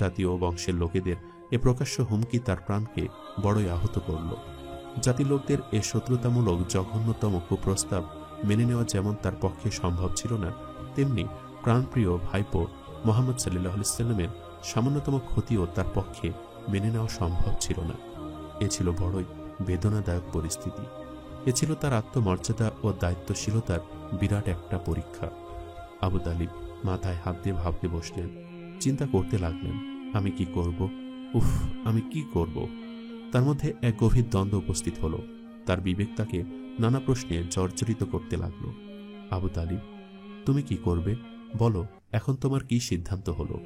জাতীয় বংশের লোকেদের এ প্রকাশ্য হুমকি তার প্রাণকে বড়ই আহত করল। জাতি লোকদের এ শত্রুতামূলক জঘন্যতম কুপ্রস্তাব মেনে নেওয়া যেমন তার পক্ষে সম্ভব ছিল না, তেমনি প্রাণপ্রিয় ভাইপো মোহাম্মদ সাল্লাল্লাহু আলাইহি ওয়াসাল্লামের সামান্যতম ক্ষতিও তার পক্ষে মেনে নেওয়া সম্ভব ছিল না। এ ছিল বড়ই বেদনাদায়ক পরিস্থিতি। এ ছিল তার আত্মমর্যাদা ও দায়িত্বশীলতার বিরাট একটা পরীক্ষা। আবু তালিব মাথায় হাত দিয়ে ভাবতে বসলেন, চিন্তা করতে লাগলেন, আমি কি করব? উফ, আমি কি করব? তার মধ্যে এক গভীর দ্বন্দ্ব উপস্থিত হলো। তার বিবেক তাকে নানা প্রশ্নে জর্জরিত করতে লাগলো। আবু তালিব, তুমি কি করবে? বলো, এখন তোমার কি সিদ্ধান্ত হলো?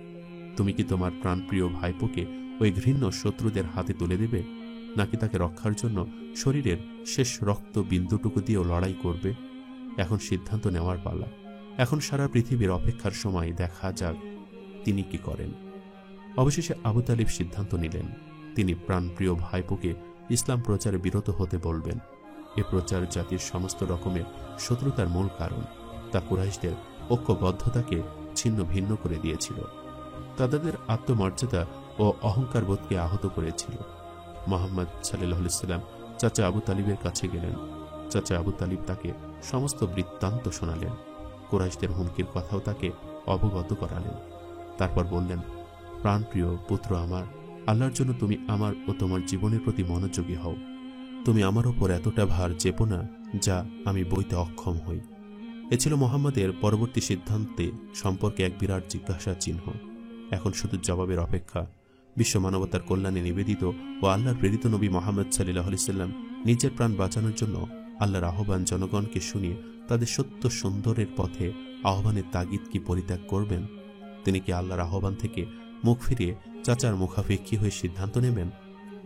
তুমি কি তোমার প্রাণপ্রিয় ভাইপোকে ওই ঘৃণ্য শত্রুদের হাতে তুলে দেবে, নাকি তাকে রক্ষার জন্য শরীরের শেষ রক্ত বিন্দুটুকু দিয়েও লড়াই করবে? এখন সিদ্ধান্ত নেওয়ার পালা। এখন সারা পৃথিবীর অপেক্ষার সময় দেখা যাক তিনি কি করেন। অবশেষে আবু তালিব সিদ্ধান্ত নিলেন, তিনি প্রাণপ্রিয় ভাইপোকে ইসলাম প্রচারে বিরত হতে বলবেন। এ প্রচার জাতির সমস্ত রকমের শত্রুতার মূল কারণ। তা কুরাইশদের ঐক্যবদ্ধতাকে ছিন্ন ভিন্ন করে দিয়েছিল, তাদের আত্মমর্যাদা ও অহংকার বোধকে আহত করেছিল। মুহাম্মদ সাল্লাল্লাহু আলাইহি ওয়াসাল্লাম চাচা আবু তালিবের কাছে গেলেন। চাচা আবু তালিব তাকে সমস্ত বৃত্তান্ত শোনালেন, কুরাইশদের হুমকির কথাও তাকে অবগত করালেন। তারপর বললেন, প্রাণপ্রিয় পুত্র আমার, আল্লাহর জন্য তুমি আমার ও তোমার জীবনের প্রতি মনোযোগী হও। তুমি আমার ওপর এতটা ভার চেপো না যা আমি বইতে অক্ষম হই। এ ছিল মুহাম্মদের পরবর্তী সিদ্ধান্তে সম্পর্কে এক বিরাট জিজ্ঞাসা চিহ্ন। এখন শুধু জবাবের অপেক্ষা। বিশ্ব মানবতার কল্যাণে নিবেদিত ও আল্লাহর প্রেরিত নবী মুহাম্মদ সাল্লাল্লাহু আলাইহি ওয়াসাল্লাম নিজের প্রাণ বাঁচানোর জন্য আল্লাহর আহ্বান জনগণকে শুনিয়ে তাদের সত্য সুন্দরের পথে আহ্বানের তাগিদ কি পরিত্যাগ করবেন? তিনি কি আল্লাহর আহ্বান থেকে মুখ ফিরিয়ে চাচার মুখাপেক্ষী হয়ে সিদ্ধান্ত নেবেন?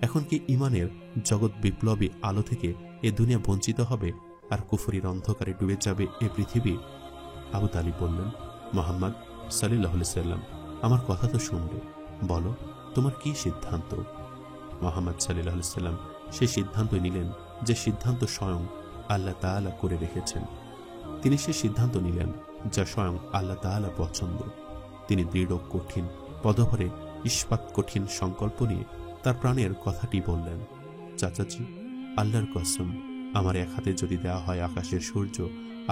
এখন কি ইমানের জগৎ বিপ্লবী আলো থেকে এ দুনিয়া বঞ্চিত হবে আর কুফরির অন্ধকারে ডুবে যাবে এ পৃথিবী? আবু তালিব বললেন, মুহাম্মদ সাল্লাল্লাহু আলাইহি ওয়াসাল্লাম, আমার কথা তো শুনবে, বলো তোমার কি সিদ্ধান্ত? মুহাম্মদ সাল্লাল্লাহু আলাইহি ওয়াসাল্লাম সেই সিদ্ধান্ত নিলেন যে সিদ্ধান্ত স্বয়ং আল্লাহ তাআলা করে রেখেছেন। তিনি সেই সিদ্ধান্ত নিলেন যা স্বয়ং আল্লাহ তাআলা পছন্দ। তিনি দৃঢ় কঠিন পদভরে ইস্পাত কঠিন সংকল্প নিয়ে তার প্রাণের কথাটি বললেন, চাচাজি, আল্লাহর কসম, আমার এক হাতে যদি দেওয়া হয় আকাশের সূর্য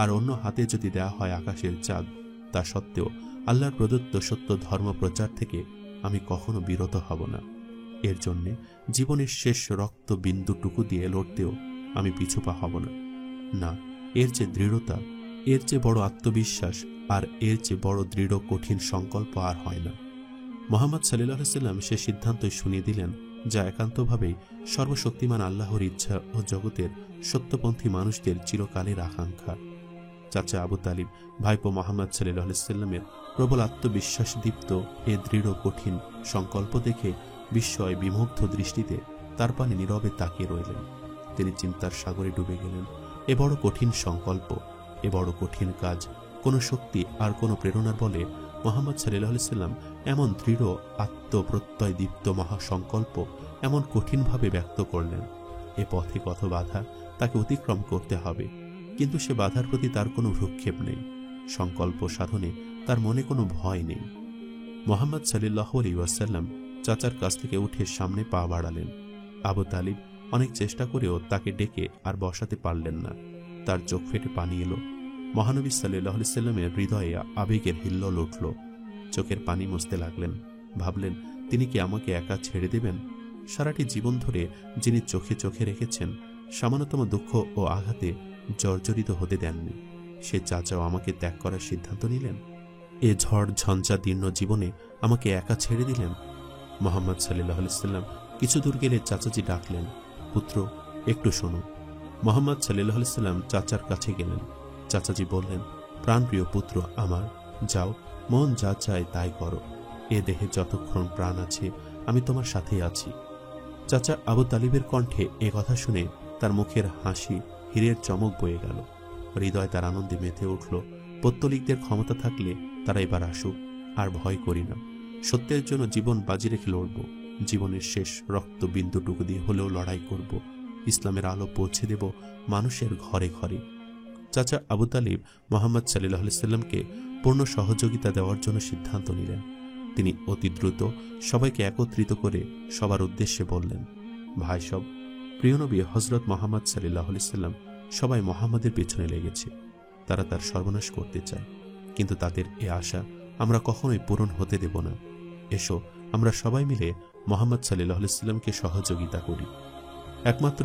আর অন্য হাতে যদি দেওয়া হয় আকাশের চাঁদ, তা সত্ত্বেও আল্লাহর প্রদত্ত সত্য ধর্ম প্রচার থেকে আমি কখনো বিরত হব না। এর জন্যে জীবনের শেষ রক্ত বিন্দুটুকু দিয়ে লড়তেও আমি পিছুপা হব না। না, এর যে দৃঢ়তা, এর যে বড় আত্মবিশ্বাস আর এর যে বড় দৃঢ় কঠিন সংকল্প আর হয় না। মুহাম্মদ সাল্লাল্লাহু আলাইহি ওয়াসাল্লাম সে সিদ্ধান্তই শুনিয়ে দিলেন, যা একান্তভাবেই সর্বশক্তিমান আল্লাহর ইচ্ছা ও জগতের সত্যপন্থী মানুষদের চিরকালের আকাঙ্ক্ষা। চাচা আবু তালিব ভাইপো মুহাম্মদ সাল্লাল্লাহু আলাইহি ওয়াসাল্লামের প্রবল আত্মবিশ্বাস দীপ্ত এ দৃঢ় কঠিন সংকল্প দেখে বিস্ময় বিমুগ্ধ দৃষ্টিতে তার পানে নীরবে তাকিয়ে রইলেন। তিনি চিন্তার সাগরে ডুবে গেলেন। এ বড় কঠিন সংকল্প, এ বড় কঠিন কাজ কোনো শক্তি আর কোনো প্রেরণার বলে মুহাম্মদ সাল্লাল্লাহু আলাইহি ওয়াসাল্লাম এমন দৃঢ় আত্মপ্রত্যয় দীপ্ত মহাসংকল্প এমন কঠিনভাবে ব্যক্ত করলেন। এ পথে কত বাধা তাকে অতিক্রম করতে হবে, কিন্তু সে বাধার প্রতি তার কোনো ভ্রুক্ষেপ নেই। সংকল্প সাধনে তার মনে কোনো ভয় নেই। মুহাম্মদ সাল্লাল্লাহু আলাইহি ওয়াসাল্লাম চাচার কাছ থেকে উঠে সামনে পা বাড়ালেন। আবু তালিব অনেক চেষ্টা করেও তাকে ডেকে আর বসাতে পারলেন না। তার চোখ ফেটে পানি এলো। মহানবী সাল্লাল্লাহু আলাইহি ওয়াসাল্লামের হৃদয়ে আবেগের হিল্লোল উঠল। চোখের পানি মুছতে লাগলেন। ভাবলেন, তিনি কি আমাকে একা ছেড়ে দেবেন? সারাটি জীবন ধরে যিনি চোখে চোখে রেখেছেন, সামান্যতম দুঃখ ও আঘাতে জর্জরিত হতে দেননি, সে চাচাও আমাকে ত্যাগ করার সিদ্ধান্ত নিলেন। এ ঝড় ঝঞ্ঝা দীর্ণ জীবনে আমাকে একা ছেড়ে দিলেন। মুহাম্মদ সাল্লাল্লাহু আলাইহি ওয়াসাল্লাম কিছু দূর গেলে চাচাজি ডাকলেন, পুত্র, একটু শোনো। মুহাম্মদ সাল্লাল্লাহু আলাইহি ওয়াসাল্লাম চাচার কাছে গেলেন। চাচাজি বললেন, প্রাণপ্রিয় পুত্র আমার, যাও, মন যা চায় তাই করো। এ দেহে যতক্ষণ প্রাণ আছে আমি তোমার সাথেই আছি। চাচা আবু তালিবের কণ্ঠে এ কথা শুনে তার মুখের হাসি হীরের চমক বয়ে গেল। হৃদয় তার আনন্দে মেতে উঠল। পত্তলিকদের ক্ষমতা থাকলে তারা এবার আসুক, আর ভয় করি না। সত্যের জন্য জীবন বাজি রেখে লড়ব। জীবনের শেষ রক্ত বিন্দুটুকু দিয়ে হলেও লড়াই করব। ইসলামের আলো পৌঁছে দেব মানুষের ঘরে ঘরে। চাচা আবু তালিব মুহাম্মদ সাল্লাল্লাহু আলাইহি ওয়াসাল্লামকে পূর্ণ সহযোগিতা দেওয়ার জন্য সিদ্ধান্ত নিলেন। তিনি অতি দ্রুত সবাইকে একত্রিত করে সবার উদ্দেশ্যে বললেন, ভাই সব, প্রিয় নবী হযরত মুহাম্মদ সাল্লাল্লাহু আলাইহি ওয়াসাল্লাম সবাই মুহাম্মাদের পেছনে লেগেছে। তারা তার সর্বনাশ করতে চায়, কিন্তু তাদের এ আশা আমরা কখনোই পূরণ হতে দেব না। এসো, আমরা সবাই মিলে মুহাম্মদ সাল্লাল্লাহু আলাইহি ওয়াসাল্লামকে সহযোগিতা করি। একমাত্র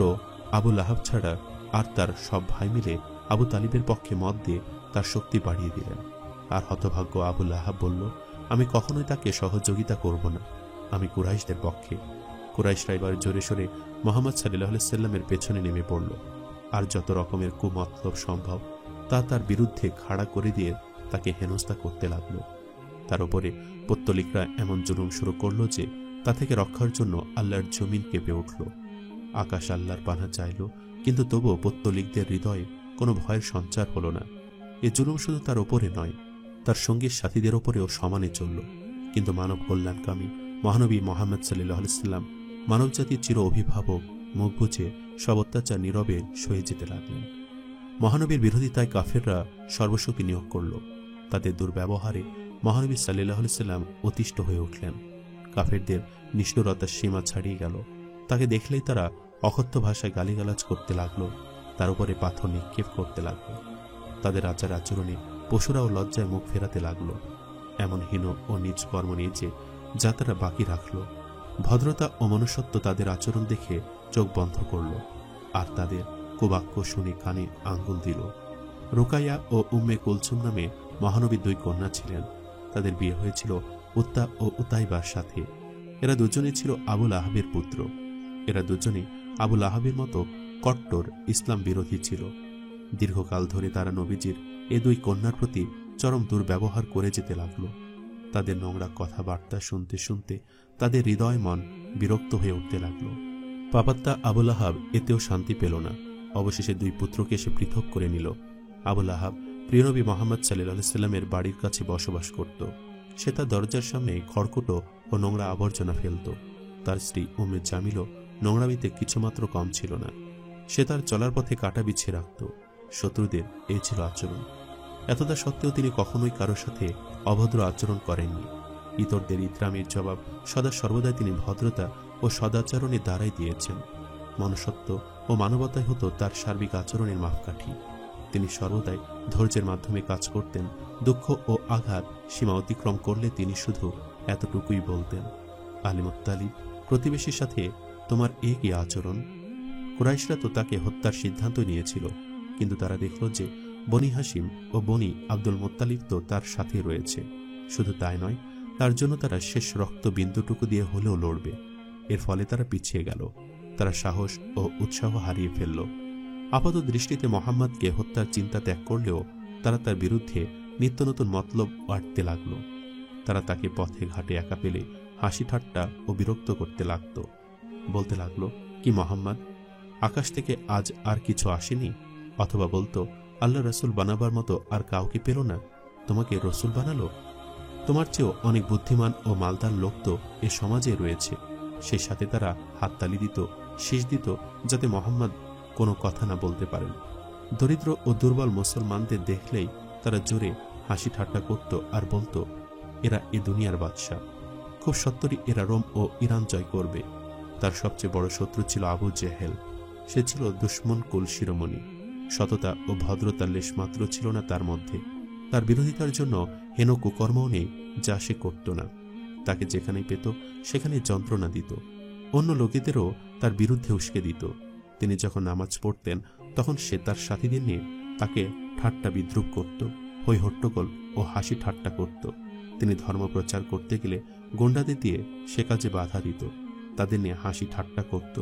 আবু লাহাব ছাড়া আর তার সব ভাই মিলে আবু তালিবের পক্ষে মত দিয়ে তার শক্তি বাড়িয়ে দিলেন। আর হতভাগ্য আবু লাহাব বলল, আমি কখনোই তাকে সহযোগিতা করব না, আমি কুরাইশদের পক্ষে। কুরাইশরা এবার জোরে সোরে মুহাম্মদ সাল্লাল্লাহু আলাইহি ওয়াসাল্লামের পেছনে নেমে পড়ল, আর যত রকমের কুমতলব সম্ভব তা তার বিরুদ্ধে খাড়া করে দিয়ে তাকে হেনস্থা করতে লাগলো। তার উপরে পত্তলিকরা এমন জুলুম শুরু করল যে তা থেকে রক্ষার জন্য আল্লাহর জমিন কেঁপে উঠল। আকাশ আল্লাহর পানা চাইল, কিন্তু তবুও পত্তলিকদের হৃদয়ে কোনো ভয়ের সঞ্চার হল না। এ জুলুম শুধু তার ওপরে নয়, তার সঙ্গী সাথীদের ওপরেও সমানে চলল। কিন্তু মানব কল্যাণকামী মহানবী মুহাম্মদ সাল্লাল্লাহু আলাইহি ওয়াসাল্লাম মানবজাতির চির অভিভাবক মুখ বুজে সব অত্যাচার নীরবে সয়ে যেতে লাগলেন। মহানবীর বিরোধিতায় কাফেররা সর্বশক্তি নিয়োগ করল। তাদের দুর্ব্যবহারে মহানবী সাল্লাল্লাহু আলাইহি ওয়াসাল্লাম অতিষ্ঠ হয়ে উঠলেন। কাফেরদের নিষ্ঠুরতার সীমা ছাড়িয়ে গেল। তাকে দেখলেই তারা অকথ্য ভাষায় গালিগালাজ করতে লাগলো, তার উপরে পাথর নিক্ষেপ করতে লাগলো। তাদের আচার আচরণে পশুরাও লজ্জায় মুখ ফেরাতে লাগলো। এমন হীন ও নিজ কর্ম নিয়ে যা তারা বাকি রাখল। ভদ্রতা ও মনুষ্যত্ব তাদের আচরণ দেখে চোখ বন্ধ করল, আর তাদের কুবাক্য শুনে কানে আঙ্গুল দিল। রুকাইয়া ও উম্মে কুলসুম নামে মহানবীর দুই কন্যা ছিলেন। তাদের বিয়ে হয়েছিল উত্তা ও উতাইবার সাথে। এরা দুজনে ছিল আবু লাহাবের পুত্র। এরা দুজনে আবু লাহাবের মতো কট্টর ইসলাম বিরোধী ছিল। দীর্ঘকাল ধরে তারা নবীজির এ দুই কন্যার প্রতি চরম দুর্ব্যবহার করে যেতে লাগল। তাদের নোংরা কথাবার্তা শুনতে শুনতে তাদের হৃদয় মন বিরক্ত হয়ে উঠতে লাগল। পাপাত্তা আবু লাহাব এতেও শান্তি পেল না। অবশেষে দুই পুত্রকে সে পৃথক করে নিল। আবু লাহাব প্রিয়নবী মুহাম্মদ সাল্লাল্লাহু আলাইহি ওয়াসাল্লামের বাড়ির কাছে বসবাস করত। সে তার দরজার সামনে খড়কুটো ও নোংরা আবর্জনা ফেলত। তার স্ত্রী উম্মে জামিলও নোংরামিতে কিছুমাত্র কম ছিল না। সে তার চলার পথে কাটা বিছিয়ে রাখত। শত্রুদের এই ছিল আচরণ। এতটা সত্ত্বেও তিনি কখনোই কারোর সাথে অভদ্র আচরণ করেননি। ইতরদের ইতরামের জবাব সদা সর্বদাই তিনি ভদ্রতা ও সদাচরণে দ্বারাই দিয়েছেন। মনুষ্যত্ব ও মানবতাই হতো তার সার্বিক আচরণের মাপকাঠি। তিনি সর্বদাই ধৈর্যের মাধ্যমে কাজ করতেন। দুঃখ ও আঘাত সীমা অতিক্রম করলে তিনি শুধু এতটুকুই বলতেন, আলী মুত্তালিব, প্রতিবেশীর সাথে তোমার কি আচরণ? কুরাইশরা তো তাকে হত্যার সিদ্ধান্ত নিয়েছিল, কিন্তু তারা দেখল যে বনি হাসিম ও বনি আব্দুল মুত্তালিব তো তার সাথে রয়েছে। শুধু তাই নয়, তার জন্য তারা শেষ রক্ত বিন্দুটুকু দিয়ে হলেও লড়বে। এর ফলে তারা পিছিয়ে গেল। তারা সাহস ও উৎসাহ হারিয়ে ফেলল। আপাত দৃষ্টিতে মোহাম্মদকে হত্যার চিন্তা ত্যাগ করলেও তারা তার বিরুদ্ধে নিত্য নতুন মতলব আঁটতে লাগল। তারা তাকে পথে ঘাটে একা পেলে হাসি ঠাট্টা ও বিরক্ত করতে লাগত। বলতে লাগল, কি মোহাম্মদ, আকাশ থেকে আজ আর কিছু আসেনি? অথবা বলতো, আল্লাহ রসুল বানাবার মতো আর কাউকে পেল না, তোমাকে রসুল বানালো? তোমার চেয়েও অনেক বুদ্ধিমান ও মালদার লোক তো এ সমাজে রয়েছে। সেই সাথে তারা হাততালি দিত, শীষ দিত, যাতে মোহাম্মদ কোনো কথা না বলতে পারেন। দরিদ্র ও দুর্বল মুসলমানদের দেখলেই তারা জোরে হাসি ঠাট্টা করত আর বলতো, এরা এ দুনিয়ার বাদশা, খুব সত্তরই এরা রোম ও ইরান জয় করবে। তার সবচেয়ে বড় শত্রু ছিল আবু জেহেল। সে ছিল দুশ্মন কুল শিরোমণি। সততা ও ভদ্রতার লেশমাত্র ছিল না তার মধ্যে। তার বিরোধিতার জন্য হেন কুকর্মও নেই যা সে করত না। তাকে যেখানেই পেত সেখানে যন্ত্রণা দিত। অন্য লোকেদেরও তার বিরুদ্ধে উস্কে দিত। তিনি যখন নামাজ পড়তেন তখন সে তার সাথীদের নিয়ে তাকে ঠাট্টা বিদ্রুপ করত, হৈ হট্টগোল ও হাসি ঠাট্টা করত। তিনি ধর্ম প্রচার করতে গেলে গোন্ডাদের দিয়ে সে কাজে বাধা দিত, তাদের নিয়ে হাসি ঠাট্টা করত।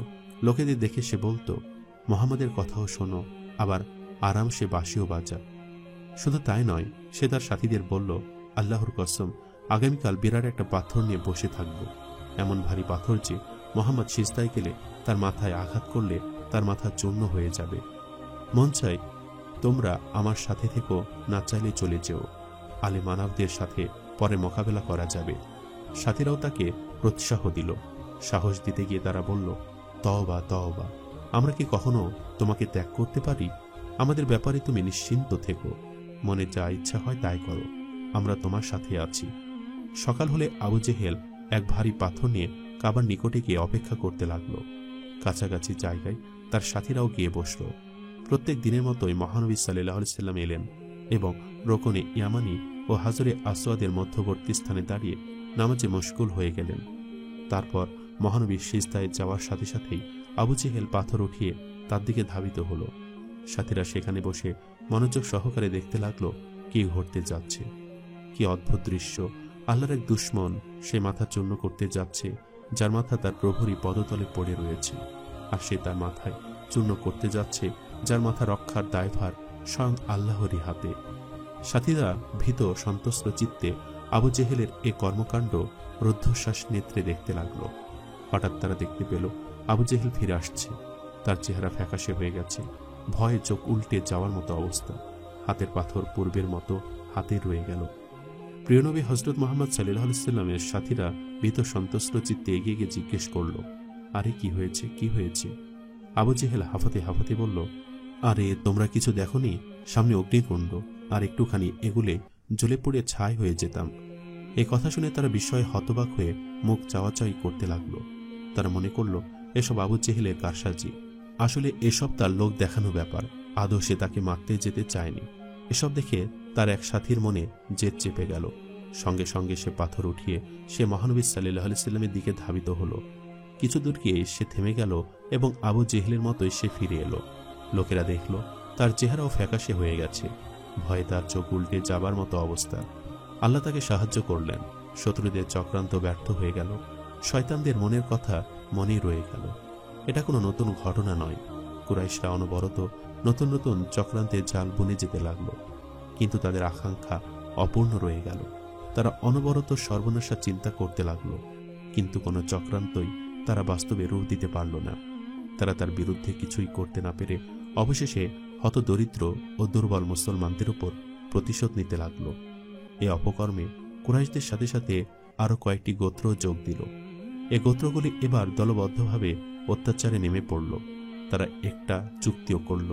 লোকেদের দেখে সে বলতো, মোহাম্মদের কথাও শোনো, আবার আরাম সে বাঁশিও বাজা। শুধু তাই নয়, সে তার সাথীদের বলল, আল্লাহর কসম, আগামীকাল বিরাট একটা পাথর নিয়ে বসে থাকব, এমন ভারী পাথর যে মোহাম্মদ সিজদায় গেলে তার মাথায় আঘাত করলে তার মাথা চূর্ণ হয়ে যাবে। মন চাই তোমরা আমার সাথে থেকো, না চাইলে চলে যেও। আলে মানবদের সাথে পরে মোকাবেলা করা যাবে। সাথীরাও তাকে প্রোৎসাহ দিল। সাহস দিতে গিয়ে তারা বলল, তওবা তওবা, আমরা কি কখনো তোমাকে ত্যাগ করতে পারি? আমাদের ব্যাপারে তুমি নিশ্চিন্ত থেকো, মনে যা ইচ্ছা হয় তাই করো, আমরা তোমার সাথে আছি। সকাল হলে আবু জেহেল এক ভারী পাথর নিয়ে কাবার নিকটে গিয়ে অপেক্ষা করতে লাগলো। কাছাকাছি জায়গায় তার সাথীরাও গিয়ে বসল। প্রত্যেক দিনের মতোই মহানবী সাল্লাল্লাহু আলাইহি সাল্লাম এলেন এবং রোকনে ইয়ামানি ও হাজরে আসওয়াদের মধ্যবর্তী স্থানে দাঁড়িয়ে নামাজে মশগুল হয়ে গেলেন। তারপর মহানবী সিজদায় যাওয়ার সাথে সাথেই আবু জেহেল পাথর উঠিয়ে তার দিকে ধাবিত হল। সাথীরা সেখানে বসে মনোযোগ সহকারে দেখতে লাগলো কি ঘটতে যাচ্ছে। কি অদ্ভুত দৃশ্য! আল্লাহর এক দুশমন সে মাথা চূর্ণ করতে যাচ্ছে, যার মাথা তার প্রভুরই পদতলে পড়ে রয়েছে, আর সে তার মাথায় চূর্ণ করতে যাচ্ছে যার মাথা রক্ষার দায়ভার স্বয়ং আল্লাহরই হাতে। সাথীরা ভীত সন্ত্রস্ত চিত্তে আবু জেহেলের এ কর্মকাণ্ড রুদ্ধশ্বাস নেত্রে দেখতে লাগলো। হঠাৎ তারা দেখতে পেল আবু জেহেল ফিরে আসছে। তার চেহারা ফ্যাকাশে হয়ে গেছে, ভয়ে চোখ উল্টে যাওয়ার মতো অবস্থা। হাতের পাথর পূর্বের মতো হাতে রয়ে গেল। প্রিয়নবী হযরত মুহাম্মদ সাল্লাল্লাহু আলাইহি সাল্লামের সাথীরা ভীত সন্ত্রস্ত চিত্তে এগিয়ে গিয়ে জিজ্ঞেস করল, আরে কি হয়েছে, কি হয়েছে? আবু জেহেল হাফাতে হাফাতে বলল, আরে তোমরা কিছু দেখোনি? সামনে অগ্নিকুণ্ড, আর একটুখানি এগুলে জ্বলে পুড়ে ছাই হয়ে যেতাম। এ কথা শুনে তারা বিস্ময়ে হতবাক হয়ে মুখ চাওয়াচাই করতে লাগলো। তারা মনে করল এসব আবু জেহেলের কারসাজি। আসলে এসব তার লোক দেখানো ব্যাপার, আদৌ সে তাকে মারতে যেতে চায়নি। এসব দেখে তার এক সাথীর মনে জেদ চেপে গেল। সঙ্গে সঙ্গে সে পাথর উঠিয়ে সে মহানবী সাল্লাল্লাহু আলাইহি সাল্লামের দিকে ধাবিত হলো। কিছু দূর গিয়ে সে থেমে গেল এবং আবু জেহেলের মতোই সে ফিরে এলো। লোকেরা দেখল তার চেহারাও ফ্যাকাশে হয়ে গেছে, ভয়ে তার চোখ উল্টে যাবার মতো অবস্থা। আল্লাহ তাকে সাহায্য করলেন। শত্রুদের চক্রান্ত ব্যর্থ হয়ে গেল। শয়তানদের মনের কথা মনেই রয়ে গেল। এটা কোনো নতুন ঘটনা নয়। কুরাইশরা অনবরত নতুন নতুন চক্রান্তের জাল বুনে যেতে লাগল, কিন্তু তাদের আকাঙ্ক্ষা অপূর্ণ রয়ে গেল। তারা অনবরত সর্বনাশা চিন্তা করতে লাগল, কিন্তু কোনো চক্রান্তই তারা বাস্তবে রূপ দিতে পারল না। তারা তার বিরুদ্ধে কিছুই করতে না পেরে অবশেষে হতদরিদ্র ও দুর্বল মুসলমানদের উপর প্রতিশোধ নিতে লাগল। এ অপকর্মে কুরাইশদের সাথে সাথে আরও কয়েকটি গোত্র যোগ দিল। এ গোত্রগুলি এবার দলবদ্ধভাবে অত্যাচারে নেমে পড়ল। তারা একটা চুক্তিও করল।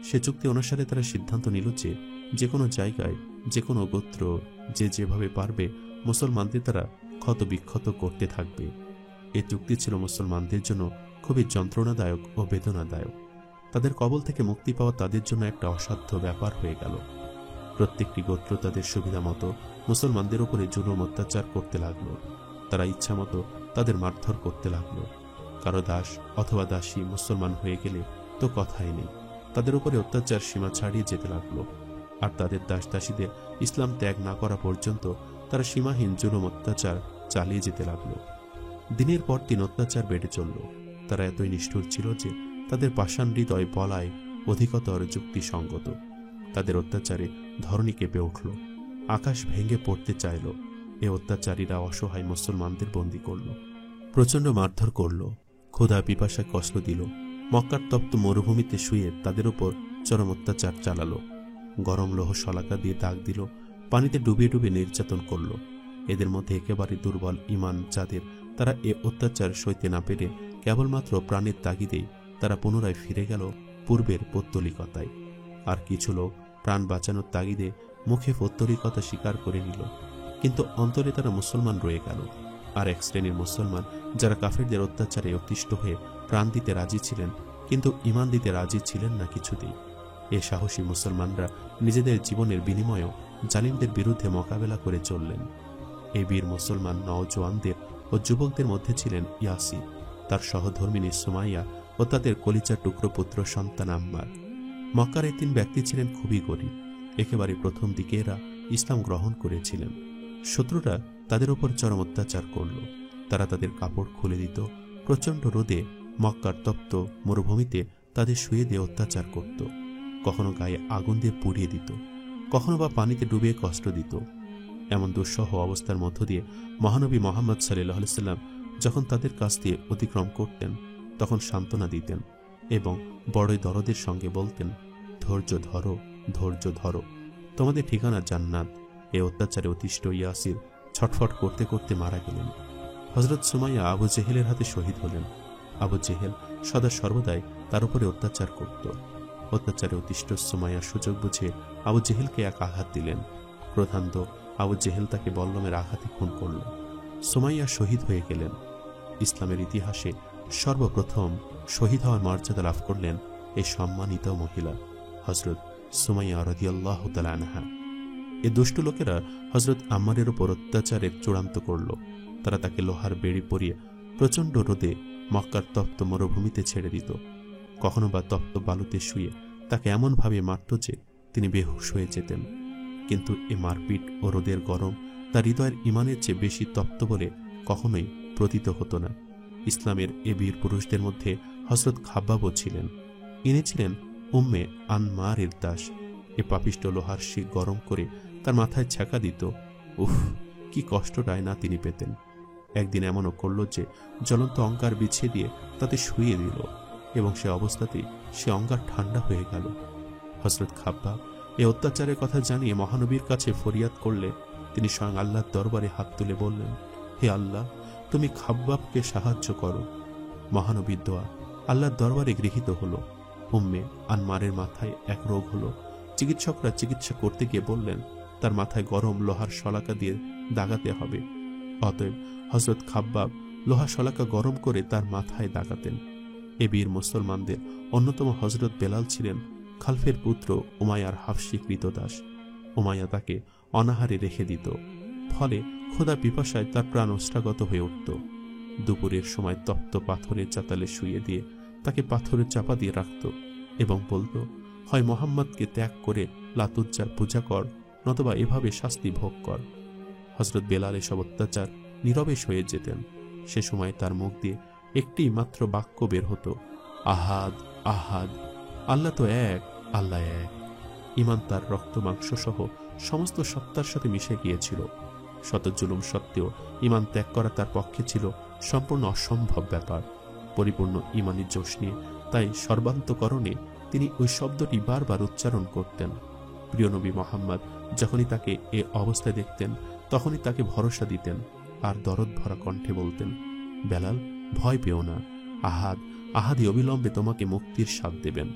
সে চুক্তি অনুসারে তারা সিদ্ধান্ত নিল যে কোনো জায়গায় যে কোনো গোত্র যে যেভাবে পারবে মুসলমানদের তারা ক্ষত বিক্ষত করতে থাকবে। এ চুক্তি ছিল মুসলমানদের জন্য খুবই যন্ত্রণাদায়ক ও বেদনাদায়ক। তাদের কবল থেকে মুক্তি পাওয়া তাদের জন্য একটা অসাধ্য ব্যাপার হয়ে গেল। প্রত্যেকটি গোত্র তাদের সুবিধা মতো মুসলমানদের উপরে জুলুম অত্যাচার করতে লাগলো। তারা ইচ্ছা মতো তাদের মারধর করতে লাগলো। কারো দাস অথবা দাসী মুসলমান হয়ে গেলে তো কথাই নেই, তাদের উপরে অত্যাচার সীমা ছাড়িয়ে যেতে লাগলো। আর তাদের দাস দাসীদের ইসলাম ত্যাগ না করা পর্যন্ত তারা সীমাহীন জুলুম অত্যাচার চালিয়ে যেতে লাগলো। দিনের পর দিন অত্যাচার বেড়ে চলল। তারা এতই নিষ্ঠুর ছিল যে তাদের পাষাণ হৃদয় বলায় অধিকতর যুক্তিসঙ্গত। তাদের অত্যাচারে ধরণী কেঁপে উঠল, আকাশ ভেঙে পড়তে চাইল। এ অত্যাচারীরা অসহায় মুসলমানদের বন্দী করল, প্রচণ্ড মারধর করল, ক্ষুধা পিপাসায় কষ্ট দিল। মক্কার তপ্ত মরুভূমিতে শুয়ে তাদের উপর চরম অত্যাচার চালালো। গরম লোহ শলাকা দিয়ে দাগ দিল, পানিতে ডুবিয়ে ডুবিয়ে নির্যাতন করল। এদের মধ্যে একেবারে দুর্বল ঈমান যাদের, তারা এ অত্যাচার সইতে না পেরে কেবলমাত্র প্রাণের তাগিদেই তারা পুনরায় ফিরে গেল পূর্বের পৌত্তলিকতায়। আর কিছু লোক প্রাণ বাঁচানোর তাগিদে মুখে পৌত্তলিকতা স্বীকার করে নিল, কিন্তু অন্তরে তারা মুসলমান রয়ে গেল। আর এক শ্রেণীর মুসলমান যারা কাফেরদের অত্যাচারে অতিষ্ঠ হয়ে প্রাণ দিতে রাজি ছিলেন, কিন্তু ঈমান দিতে রাজি ছিলেন না কিছুতেই। এ সাহসী মুসলমানরা নিজেদের জীবনের বিনিময়েও জালিমদের বিরুদ্ধে মোকাবেলা করে চললেন। এই বীর মুসলমান নওজোয়ানদের ও যুবকদের মধ্যে ছিলেন ইয়াসির, তার সহধর্মিনী সুমাইয়া ও তাদের কলিজার টুকরো পুত্র সন্তান আম্মার। মক্কার এই তিন ব্যক্তি ছিলেন খুবই গরিব। একেবারে প্রথম দিকে এরা ইসলাম গ্রহণ করেছিলেন। শত্রুরা তাদের উপর চরম অত্যাচার করল। তারা তাদের কাপড় খুলে দিত, প্রচণ্ড রোদে মক্কার তপ্ত মরুভূমিতে তাদের শুয়ে দিয়ে অত্যাচার করত। কখনো গায়ে আগুন দিয়ে পুড়িয়ে দিত, কখনো বা পানিতে ডুবিয়ে কষ্ট দিত। এমন দুঃসহ অবস্থার মধ্য দিয়ে মহানবী মুহাম্মদ সাল্লাল্লাহু আলাইহি সাল্লাম যখন তাদের কাছ দিয়ে অতিক্রম করতেন, তখন সান্ত্বনা দিতেন এবং বড়ই দরদের সঙ্গে বলতেন, ধৈর্য ধরো, ধৈর্য ধরো, তোমাদের ঠিকানা জান্নাত। এ অত্যাচারে অতিষ্ঠ ইয়াসির ছটফট করতে করতে মারা গেলেন। হযরত সুমাইয়া আবু জেহেলের হাতে শহীদ হলেন। আবু জেহেল সদা সর্বদাই তার উপরে অত্যাচার করত। অত্যাচারে অতিষ্ঠ সুমাইয়ার সুযোগ বুঝে আবু জেহেলকে এক আঘাত দিলেন। ক্রোধান্ଧ আবু জেহেল তাকে বল্লমের আঘাতে খুন করল। সুমাইয়া শহীদ হয়ে গেলেন। ইসলামের ইতিহাসে সর্বপ্রথম শহীদ হওয়ার মর্যাদা লাভ করলেন এই সম্মানিত মহিলা হযরত সুমাইয়া রাদিয়াল্লাহু তাআলা আনহা। এ দুষ্ট লোকেরা হযরত আম্মারের উপর অত্যাচারের চূড়ান্ত করল। তারা তাকে লোহার বেড়ি পরিয়ে প্রচণ্ড রোদে মক্কার তপ্ত মরুভূমিতে ছেড়ে দিত। কখনো বা তপ্ত বালুতে শুয়ে তাকে এমনভাবে মারত যে তিনি বেহুশ হয়ে যেতেন। কিন্তু এ মারপিট ও রোদের গরম তার হৃদয়ের ঈমানের চেয়ে বেশি তপ্ত বলে কখনোই প্রতীত হতো না। ইসলামের এ বীর পুরুষদের মধ্যে হযরত খাব্বাবও ছিলেন। ইনি ছিলেন উম্মে আনমারের দাস। এ পাপিষ্ট লোহার শিক গরম করে তার মাথায় ছ্যাঁকা দিত। উফ, কি কষ্টটাই না তিনি পেতেন। একদিন এমনও করল যে জ্বলন্ত অঙ্গার বিছিয়ে দিয়ে তাতে শুইয়ে দিল এবং সে অবস্থাতেই সে অঙ্গার ঠান্ডা হয়ে গেল। হযরত খাব্বাব এ অত্যাচারের কথা জানিয়ে মহানবীর কাছে ফরিয়াদ করলে তিনি স্বয়ং আল্লাহর দরবারে হাত তুলে বললেন, হে আল্লাহ, তুমি খাব্বাবকে সাহায্য করো। মহানবীর দোয়া আল্লাহর দরবারে গৃহীত হলো। উম্মে আনমারের মাথায় এক রোগ হলো। চিকিৎসকরা চিকিৎসা করতে গিয়ে বললেন তার মাথায় গরম লোহার শলাকা দিয়ে দাগাতে হবে। অতএব হযরত খাব্বাব লোহা শলাকা গরম করে তার মাথায় দাগাতেন। এ বীর মুসলমানদের অন্যতম হযরত বেলাল ছিলেন খালফের পুত্র উমাইয়ার হাফসি কৃতদাস। উমাইয়া তাকে অনাহারে রেখে দিত, ফলে ক্ষুধা পিপাসায় তার প্রাণ ওষ্ঠাগত হয়ে উঠত। দুপুরের সময় তপ্ত পাথরের চাতালে শুইয়ে দিয়ে তাকে পাথরের চাপা দিয়ে রাখত এবং বলতো, হয় মোহাম্মদকে ত্যাগ করে লাতুজ্জার পূজা কর, নতবা এভাবে শাস্তি ভোগ কর। হযরত বেলাল এসব অত্যাচার নীরবে সয়ে যেতেন। সে সময় তার মুখ দিয়ে একটি মাত্র বাক্য বের হতো, আহাদ আহাদ, আল্লাহ তো এক, আল্লাহ এক। ঈমান তার রক্ত মাংস সহ সমস্ত সত্তার সাথে মিশে গিয়েছিল। শত জুলুম সত্ত্বেও ঈমান ত্যাগ করা তার পক্ষে ছিল সম্পূর্ণ অসম্ভব ব্যাপার। পরিপূর্ণ ঈমানী জোশ নিয়ে তাই সর্বান্তকরণে তিনি ওই শব্দটি বারবার উচ্চারণ করতেন। প্রিয় নবী মুহাম্মদ যখনই তাকে এ অবস্থায় দেখতেন, তখনই তাকে ভরসা দিতেন আর দরদ ভরা কণ্ঠে বলতেন, বেলাল, ভয় পেও না, আহাদ আহাদি অবিলম্বে তোমাকে মুক্তির স্বাদ দেবেন।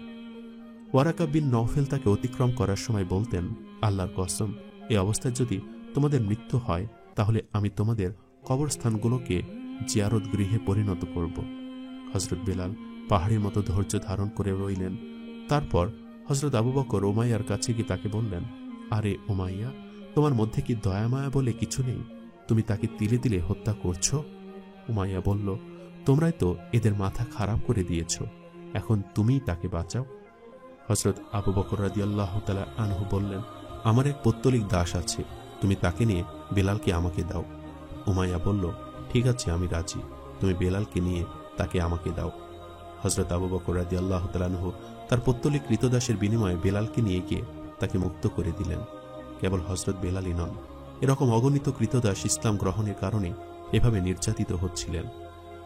ওয়ারাকা বিন নওফেল তাকে অতিক্রম করার সময় বলতেন, আল্লাহর কসম, এ অবস্থায় যদি তোমাদের মৃত্যু হয় তাহলে আমি তোমাদের কবরস্থানগুলোকে জিয়ারত গৃহে পরিণত করব। হযরত বেলাল পাহাড়ের মতো ধৈর্য ধারণ করে রইলেন। তারপর হযরত আবু বকর উমাইয়ার কাছে গিয়ে তাকে বললেন, আরে উমাইয়া, তোমার মধ্যে কি দয়া মায়া বলে কিছু নেই? তুমি তাকে তিলে তিলে হত্যা করছো। উমাইয়া বলল, তোমরাই তো এদের মাথা খারাপ করে দিয়েছ, এখন তুমিই তাকে বাঁচাও। হযরত আবু বকর রাদিয়াল্লাহু তাআলা আনহু বললেন, আমার এক পৌত্তলিক দাস আছে, তুমি তাকে নিয়ে বেলালকে আমাকে দাও। উমাইয়া বলল, ঠিক আছে, আমি রাজি, তুমি বেলালকে নিয়ে তাকে আমাকে দাও। হযরত আবু বকর রাদিয়াল্লাহু তাআলা আনহু তার পৌত্তলিক কৃতদাসের বিনিময়ে বেলালকে নিয়ে গিয়ে তাকে মুক্ত করে দিলেন। কেবল হযরত বেলালই নন, এরকম অগণিত কৃতদাস ইসলাম গ্রহণের কারণে এভাবে নির্যাতিত হচ্ছিলেন।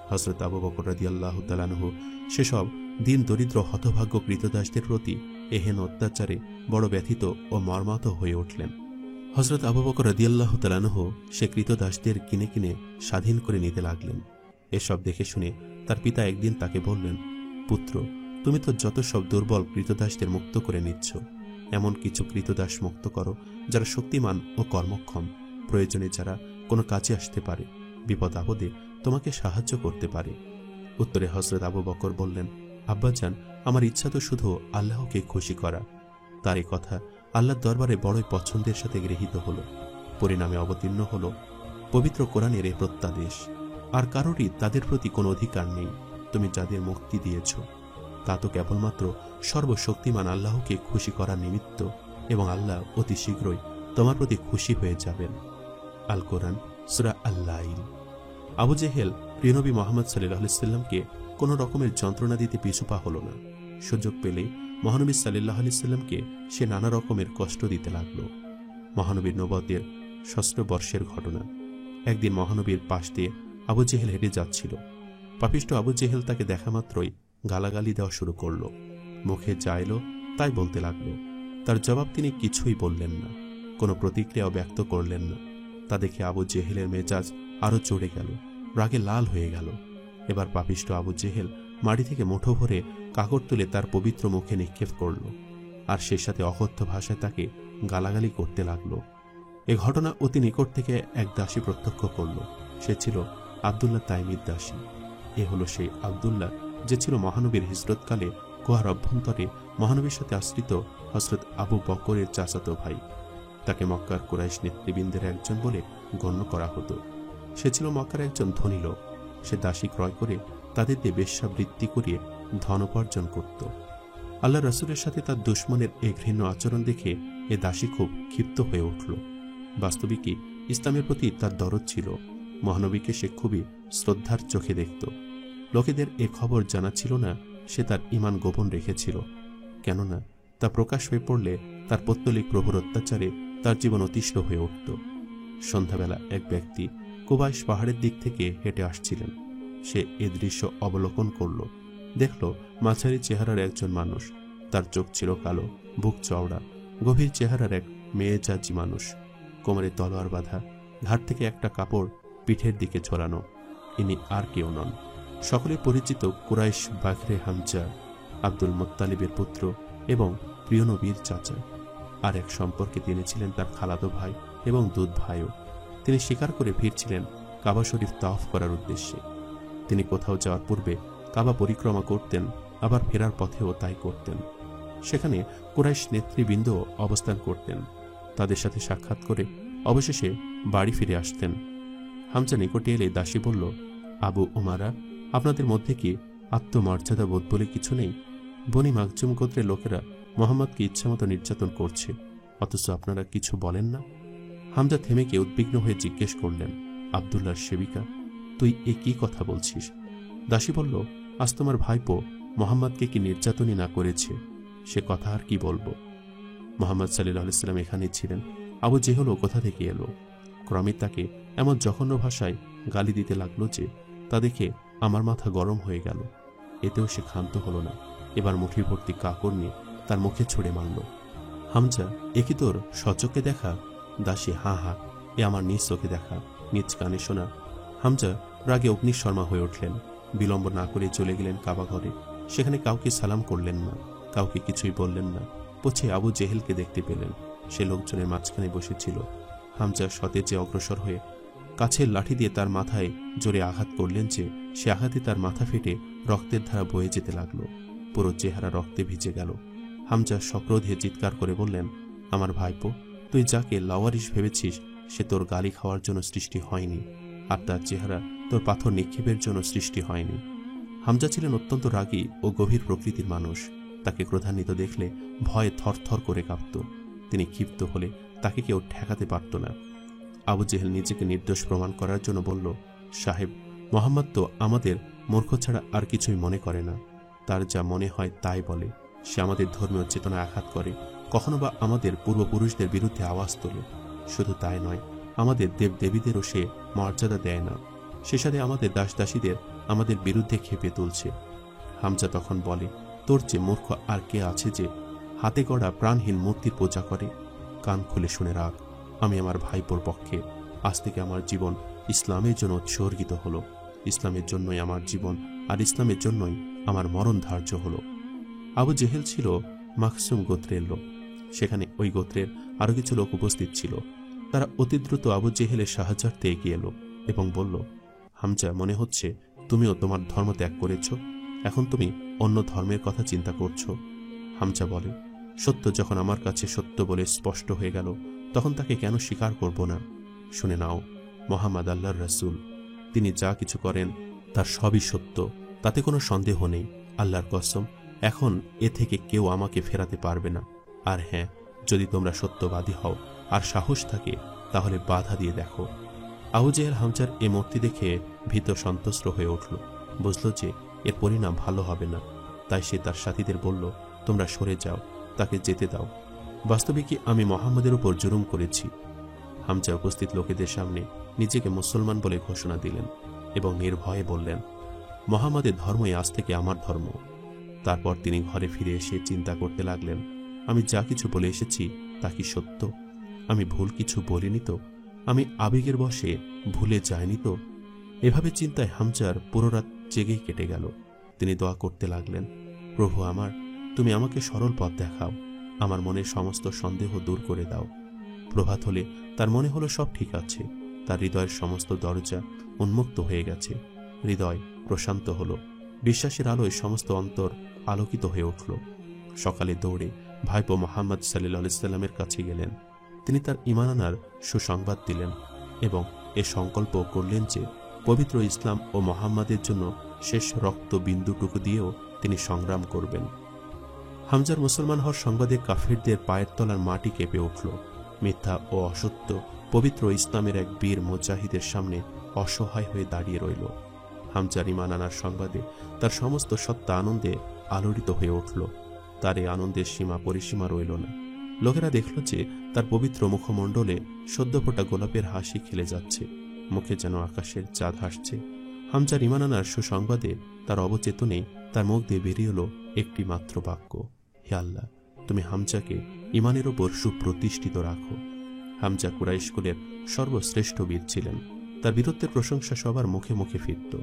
হযরত আবু বকর রাদিয়াল্লাহু তাআলা আনহু সেসব দিন দরিদ্র হতভাগ্য কৃতদাসদের প্রতি এহেন অত্যাচারে বড় ব্যথিত ও মর্মাহত হয়ে উঠলেন। হযরত আবু বকর রাদিয়াল্লাহু তাআলা আনহু সে কৃতদাসদের কিনে কিনে স্বাধীন করে নিতে লাগলেন। এসব দেখে শুনে তার পিতা একদিন তাকে বললেন, পুত্র, তুমি তো যত সব দুর্বল কৃতদাসদের মুক্ত করে নিচ্ছ, এমন কিছু কৃতদাস মুক্ত করো যারা শক্তিমান ও কর্মক্ষম, প্রয়োজনে যারা কোনো কাজে আসতে পারে, বিপদ আপদে তোমাকে সাহায্য করতে পারে। উত্তরে হযরত আবু বকর বললেন, আব্বাজান, আমার ইচ্ছা তো শুধু আল্লাহকে খুশি করা। তার এই কথা আল্লাহর দরবারে বড়ই পছন্দের সাথে গৃহীত হল। পরিণামে অবতীর্ণ হল পবিত্র কোরআনের এই প্রত্যাদেশ, আর কারোরই তাদের প্রতি কোনো অধিকার নেই। তুমি যাদের মুক্তি দিয়েছ তা তো কেবলমাত্র সর্বশক্তিমান আল্লাহকে খুশি করার নিমিত্ত, এবং আল্লাহ অতি শীঘ্রই তোমার প্রতি খুশি হয়ে যাবেন। আল কোরআন, সূরা আল-লাইল। আবু জেহেল প্রিয়নবী মুহাম্মদ সাল্লাল্লাহু আলাইহি সাল্লামকে কোনো রকমের যন্ত্রণা দিতে পিছুপা হল না। সুযোগ পেলে মহানবী সাল্লাল্লাহু আলাইহি সাল্লামকে সে নানা রকমের কষ্ট দিতে লাগল। মহানবীর নবুয়তের ষষ্ঠ বর্ষের ঘটনা। একদিন মহানবীর পাশ দিয়ে আবু জেহেল হেঁটে যাচ্ছিল। পাপিষ্ঠ আবু জেহেল তাকে দেখা মাত্রই গালাগালি দেওয়া শুরু করল। মুখে যা এলো তাই বলতে লাগল। তার জবাব তিনি কিছুই বললেন না, কোনো প্রতিক্রিয়াও ব্যক্ত করলেন না। তা দেখে আবু জেহেলের মেজাজ আরো চড়ে গেল, রাগে লাল হয়ে গেল। এবার পাপিষ্ঠ আবু জেহেল মাটি থেকে মুঠো ভরে কাকড় তুলে তার পবিত্র মুখে নিক্ষেপ করল, আর সে সাথে অকথ্য ভাষায় তাকে গালাগালি করতে লাগল। এ ঘটনা অতি নিকট থেকে এক দাসী প্রত্যক্ষ করল। সে ছিল আব্দুল্লাহ তাইমির দাসী। এ হলো সেই আব্দুল্লাহ যে ছিল মহানবীর হিজরতকালে গুহার অভ্যন্তরে মহানবীর সাথে আশ্রিত হযরত আবু বকরের চাচাতো ভাই। তাকে মক্কার কুরাইশ নেতৃবৃন্দের একজন বলে গণ্য করা হতো। সে ছিল মক্কার একজন ধনী লোক। সে দাসী ক্রয় করে তাদের দিয়ে বেশ্যাবৃত্তি করিয়ে ধন উপার্জন করত। আল্লাহ রাসূলের সাথে তার দুশমনের এই ঘৃণ্য আচরণ দেখে এ দাসী খুব ক্ষিপ্ত হয়ে উঠল। বাস্তবিকই ইসলামের প্রতি তার দরদ ছিল। মহানবীকে সে খুবই শ্রদ্ধার চোখে দেখত। লোকেদের এ খবর জানা ছিল না সে তার ঈমান গোপন রেখেছিল, কেননা তা প্রকাশ হয়ে পড়লে তার পৌত্তলিক প্রভুর অত্যাচারে তার জীবন অতিষ্ঠ হয়ে উঠত। সন্ধ্যাবেলা এক ব্যক্তি কুবাইশ পাহাড়ের দিক থেকে হেঁটে আসছিলেন। সে এ দৃশ্য অবলোকন করল। দেখল মাঝারি চেহারার একজন মানুষ। তার চোখ ছিল কালো, বুক চওড়া, গভীর চেহারার এক মেয়েজাজি মানুষ। কোমরে তলোয়ার বাঁধা, ঘাট থেকে একটা কাপড় পিঠের দিকে ঝোলানো। ইনি আর কেউ নন, সকলে পরিচিত কুরাইশ বাঘরে হামজা, আব্দুল মুত্তালিবের পুত্র এবং প্রিয় নবীর চাচা। আর এক সম্পর্কে তিনি ছিলেন তার খালাতো ভাই এবং দুধ ভাইও। তিনি শিকার করে ফিরছিলেন কাবা শরীফ তাওয়াফ করার উদ্দেশ্যে। তিনি কোথাও যাওয়ার পূর্বে কাবা পরিক্রমা করতেন, আবার ফেরার পথেও তাই করতেন। সেখানে কুরাইশ নেতৃবৃন্দ অবস্থান করতেন। তাদের সাথে সাক্ষাৎ করে অবশেষে বাড়ি ফিরে আসতেন। হামজা নিকটে এলে দাসী বলল, আবু উমারা, আপনাদের মধ্যে কি আত্মমর্যাদা বোধ বলে কিছু নেই? বনি মাকজুম গোত্রের লোকেরা মোহাম্মদকে ইচ্ছামতো নির্যাতন করছে, অথচ আপনারা কিছু বলেন না। হামজা থেমে গিয়ে উদ্বিগ্ন হয়ে জিজ্ঞেস করলেন, আব্দুল্লাহর সেবিকা, তুই এ কি কথা বলছিস? দাসী বলল, আজ তোমার ভাইপো মোহাম্মদকে কি নির্যাতনই না করেছে, সে কথা আর কি বলবো। মোহাম্মদ সাল্লাল্লাহু আলাইহি সাল্লাম এখানে ছিলেন। আবু জেহেল কোথা থেকে এলো? ক্রমে তাকে এমন জঘন্য ভাষায় গালি দিতে লাগলো যে তা দেখে আমার মাথা গরম হয়ে গেল। এতেও সে ক্ষান্ত হলো না। এবার মুঠি ভর্তি কাপড় নিয়ে তার মুখে ছুঁড়ে মারল। হামজা, এ কি তোর সচক্ষে দেখা? দাসী, হা হা, এ আমার নিজ চোখে দেখা, নিজ কানে শোনা। হামজা রাগে অগ্নিশর্মা হয়ে উঠলেন। বিলম্ব না করে চলে গেলেন কাবা ঘরে। সেখানে কাউকে সালাম করলেন না, কাউকে কিছুই বললেন না। পৌঁছে আবু জেহেলকে দেখতে পেলেন। সে লোকজনের মাঝখানে বসেছিল। হামজা সতেজে অগ্রসর হয়ে কাছের লাঠি দিয়ে তার মাথায় জোরে আঘাত করলেন যে সে আঘাতে তার মাথা ফেটে রক্তের ধারা বয়ে যেতে লাগলো। পুরো চেহারা রক্তে ভিজে গেল। হামজা সক্রোধে চিৎকার করে বললেন, আমার ভাইপো, তুই যাকে লাওয়ারিস ভেবেছিস সে তোর গালি খাওয়ার জন্য সৃষ্টি হয়নি, আর তার চেহারা তোর পাথর নিক্ষেপের জন্য সৃষ্টি হয়নি। হামজা ছিলেন অত্যন্ত রাগী ও গভীর প্রকৃতির মানুষ। তাকে ক্রোধান্বিত দেখলে ভয়ে থরথর করে কাঁপত। তিনি ক্ষিপ্ত হলে তাকে কেউ ঠেকাতে পারত না। আবু জেহেল নিজেকে নির্দোষ প্রমাণ করার জন্য বলল, সাহেব, মোহাম্মদ তো আমাদের মূর্খ ছাড়া আর কিছুই মনে করে না। তার যা মনে হয় তাই বলে। সে আমাদের ধর্মীয় চেতনা আঘাত করে, কখনো বা আমাদের পূর্বপুরুষদের বিরুদ্ধে আওয়াজ তোলে। শুধু তাই নয়, আমাদের দেবদেবীদেরও সে মর্যাদা দেয় না। সে সাথে আমাদের দাসদাসীদের আমাদের বিরুদ্ধে ক্ষেপে তুলছে। হামজা তখন বলে, তোর যে মূর্খ আর কে আছে যে হাতে গড়া প্রাণহীন মূর্তির পূজা করে? কান খুলে শুনে রাখ, আমি আমার ভাইপোর পক্ষে। আজ থেকে আমার জীবন ইসলামের জন্য উৎসর্গিত হলো। ইসলামের জন্যই আমার জীবন, আর ইসলামের জন্যই আমার মরণ ধার্য হলো। আবু জেহেল ছিল মাখসুম গোত্রের লোক। সেখানে ওই গোত্রের আরো কিছু লোক উপস্থিত ছিল। তারা অতি দ্রুত আবু জেহেলের সাহায্যার্থে এগিয়ে এলো এবং বলল, হামজা, মনে হচ্ছে তুমিও তোমার ধর্ম ত্যাগ করেছ। এখন তুমি অন্য ধর্মের কথা চিন্তা করছো। হামজা বলে, সত্য যখন আমার কাছে সত্য বলে স্পষ্ট হয়ে গেল, তখন তাকে কেন স্বীকার করব না? শুনে নাও, মোহাম্মদ আল্লাহর রাসূল। তিনি যা কিছু করেন তার সবই সত্য, তাতে কোনো সন্দেহ নেই। আল্লাহর কসম, এখন এ থেকে কেউ আমাকে ফেরাতে পারবে না। আর হ্যাঁ, যদি তোমরা সত্যবাদী হও আর সাহস থাকে, তাহলে বাধা দিয়ে দেখো। আবু জেহেল হামজার এ মূর্তি দেখে ভীত সন্ত্রস্ত হয়ে উঠল। বুঝল যে এর পরিণাম ভালো হবে না। তাই সে তার সাথীদের বলল, তোমরা সরে যাও, তাকে যেতে দাও। বাস্তবে কি আমি মোহাম্মদের উপর জুলুম করেছি? হামজা উপস্থিত লোকেদের সামনে নিজেকে মুসলমান বলে ঘোষণা দিলেন এবং নির্ভয়ে বললেন, মোহাম্মদের ধর্মই আজ থেকে আমার ধর্ম। তারপর তিনি ঘরে ফিরে এসে চিন্তা করতে লাগলেন, আমি যা কিছু বলে এসেছি তা কি সত্য? আমি ভুল কিছু বলিনি তো? আমি আবেগের বশে ভুলে যাইনি তো? এভাবে চিন্তায় হামজার পুরো রাত জেগেই কেটে গেল। তিনি দোয়া করতে লাগলেন, প্রভু আমার, তুমি আমাকে সরল পথ দেখাও, আমার মনের সমস্ত সন্দেহ দূর করে দাও। প্রভাত হলে তার মনে হলো সব ঠিক আছে। তার হৃদয়ের সমস্ত দরজা উন্মুক্ত হয়ে গেছে। হৃদয় প্রশান্ত হলো। বিশ্বাসের আলোয় সমস্ত অন্তর আলোকিত হয়ে উঠল। সকালে দৌড়ে ভাইপো মোহাম্মদ সাল্লাল্লাহু আলাইহি সাল্লামের কাছে গেলেন। তিনি তার ঈমান আনার সুসংবাদ দিলেন এবং এ সংকল্প করলেন যে পবিত্র ইসলাম ও মোহাম্মদের জন্য শেষ রক্ত বিন্দুটুকু দিয়েও তিনি সংগ্রাম করবেন। হামজার মুসলমান হওয়ার সংবাদে কাফিরদের পায়ের তলার মাটি কেঁপে উঠল। মিথ্যা ও অসত্য পবিত্র ইসলামের এক বীর মুজাহিদের সামনে অসহায় হয়ে দাঁড়িয়ে রইল। হামজার ঈমান আনার সংবাদে তার সমস্ত সত্তা আনন্দে আলোড়িত হয়ে উঠল। তার এই আনন্দের সীমা পরিসীমা রইল না। লোকেরা দেখল যে তার পবিত্র মুখমণ্ডলে সদ্য ফোটা গোলাপের হাসি খেলে যাচ্ছে, মুখে যেন আকাশের চাঁদ হাসছে। হামজার ঈমান আনার সুসংবাদে তার অবচেতনেই তার মুখ দিয়ে বেরিয়ে এলো একটি মাত্র বাক্য, হে আল্লাহ, তুমি হামজাকে ঈমানের ওপর সুপ্রতিষ্ঠিত রাখো। হামজা কুরাইশ কুলের সর্বশ্রেষ্ঠ বীর ছিলেন। তার বীরত্বের প্রশংসা সবার মুখে মুখে ফিরত।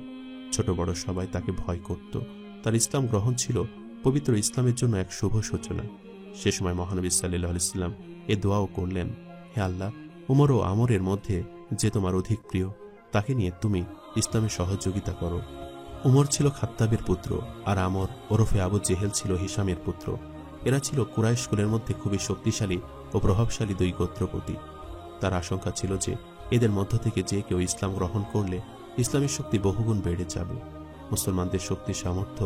ছোট বড় সবাই তাকে ভয় করত। তার ইসলাম গ্রহণ ছিল পবিত্র ইসলামের জন্য এক শুভ সূচনা। সে সময় মহানবী সাল্লাল্লাহু আলাইহি সাল্লাম এ দোয়াও করলেন, হে আল্লাহ, উমর ও আমরের মধ্যে যে তোমার অধিক প্রিয়, তাকে নিয়ে তুমি ইসলামে সহযোগিতা করো। উমর ছিল খাত্তাবের পুত্র, আর আমর ওরফে আবু জেহেল ছিল হিশামের পুত্র। এরা ছিল কুরাইশ কুলের মধ্যে খুবই শক্তিশালী ও প্রভাবশালী দুই গোত্রপতি। তার আশঙ্কা ছিল যে এদের মধ্য থেকে যে কেউ ইসলাম গ্রহণ করলে ইসলামের শক্তি বহুগুণ বেড়ে যাবে। মুসলমানদের শক্তি সামর্থ্য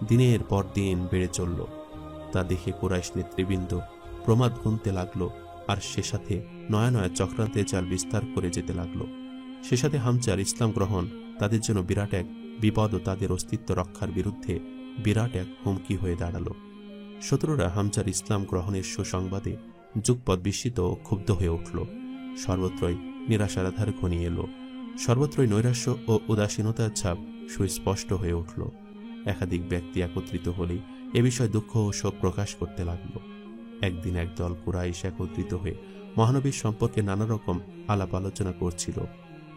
দিনের পর দিন বেড়ে চলল। তা দেখে কুরাইশ নেতৃবৃন্দ প্রমাদ গুনতে লাগলো, আর সে সাথে নয়া নয়া চক্রান্তের জাল বিস্তার করে যেতে লাগলো। সে সাথে হামজার ইসলাম গ্রহণ তাদের জন্য বিরাট এক বিপদ ও তাদের অস্তিত্ব রক্ষার বিরুদ্ধে বিরাট এক হুমকি হয়ে দাঁড়ালো। শত্রুরা হামজার ইসলাম গ্রহণের সুসংবাদে যুগপৎ বিস্মিত ও ক্ষুব্ধ হয়ে উঠল। সর্বত্রই নিরাশার আধার ঘনিয়ে এলো। সর্বত্রই নৈরাশ্য ও উদাসীনতার ছাপ সুস্পষ্ট হয়ে উঠল। একাধিক ব্যক্তি একত্রিত হলেই এ বিষয়ে দুঃখ ও শোক প্রকাশ করতে লাগল। একদিন একদল কুরাইশ একত্রিত হয়ে মহানবীর সম্পর্কে নানা রকম আলাপ আলোচনা করছিল।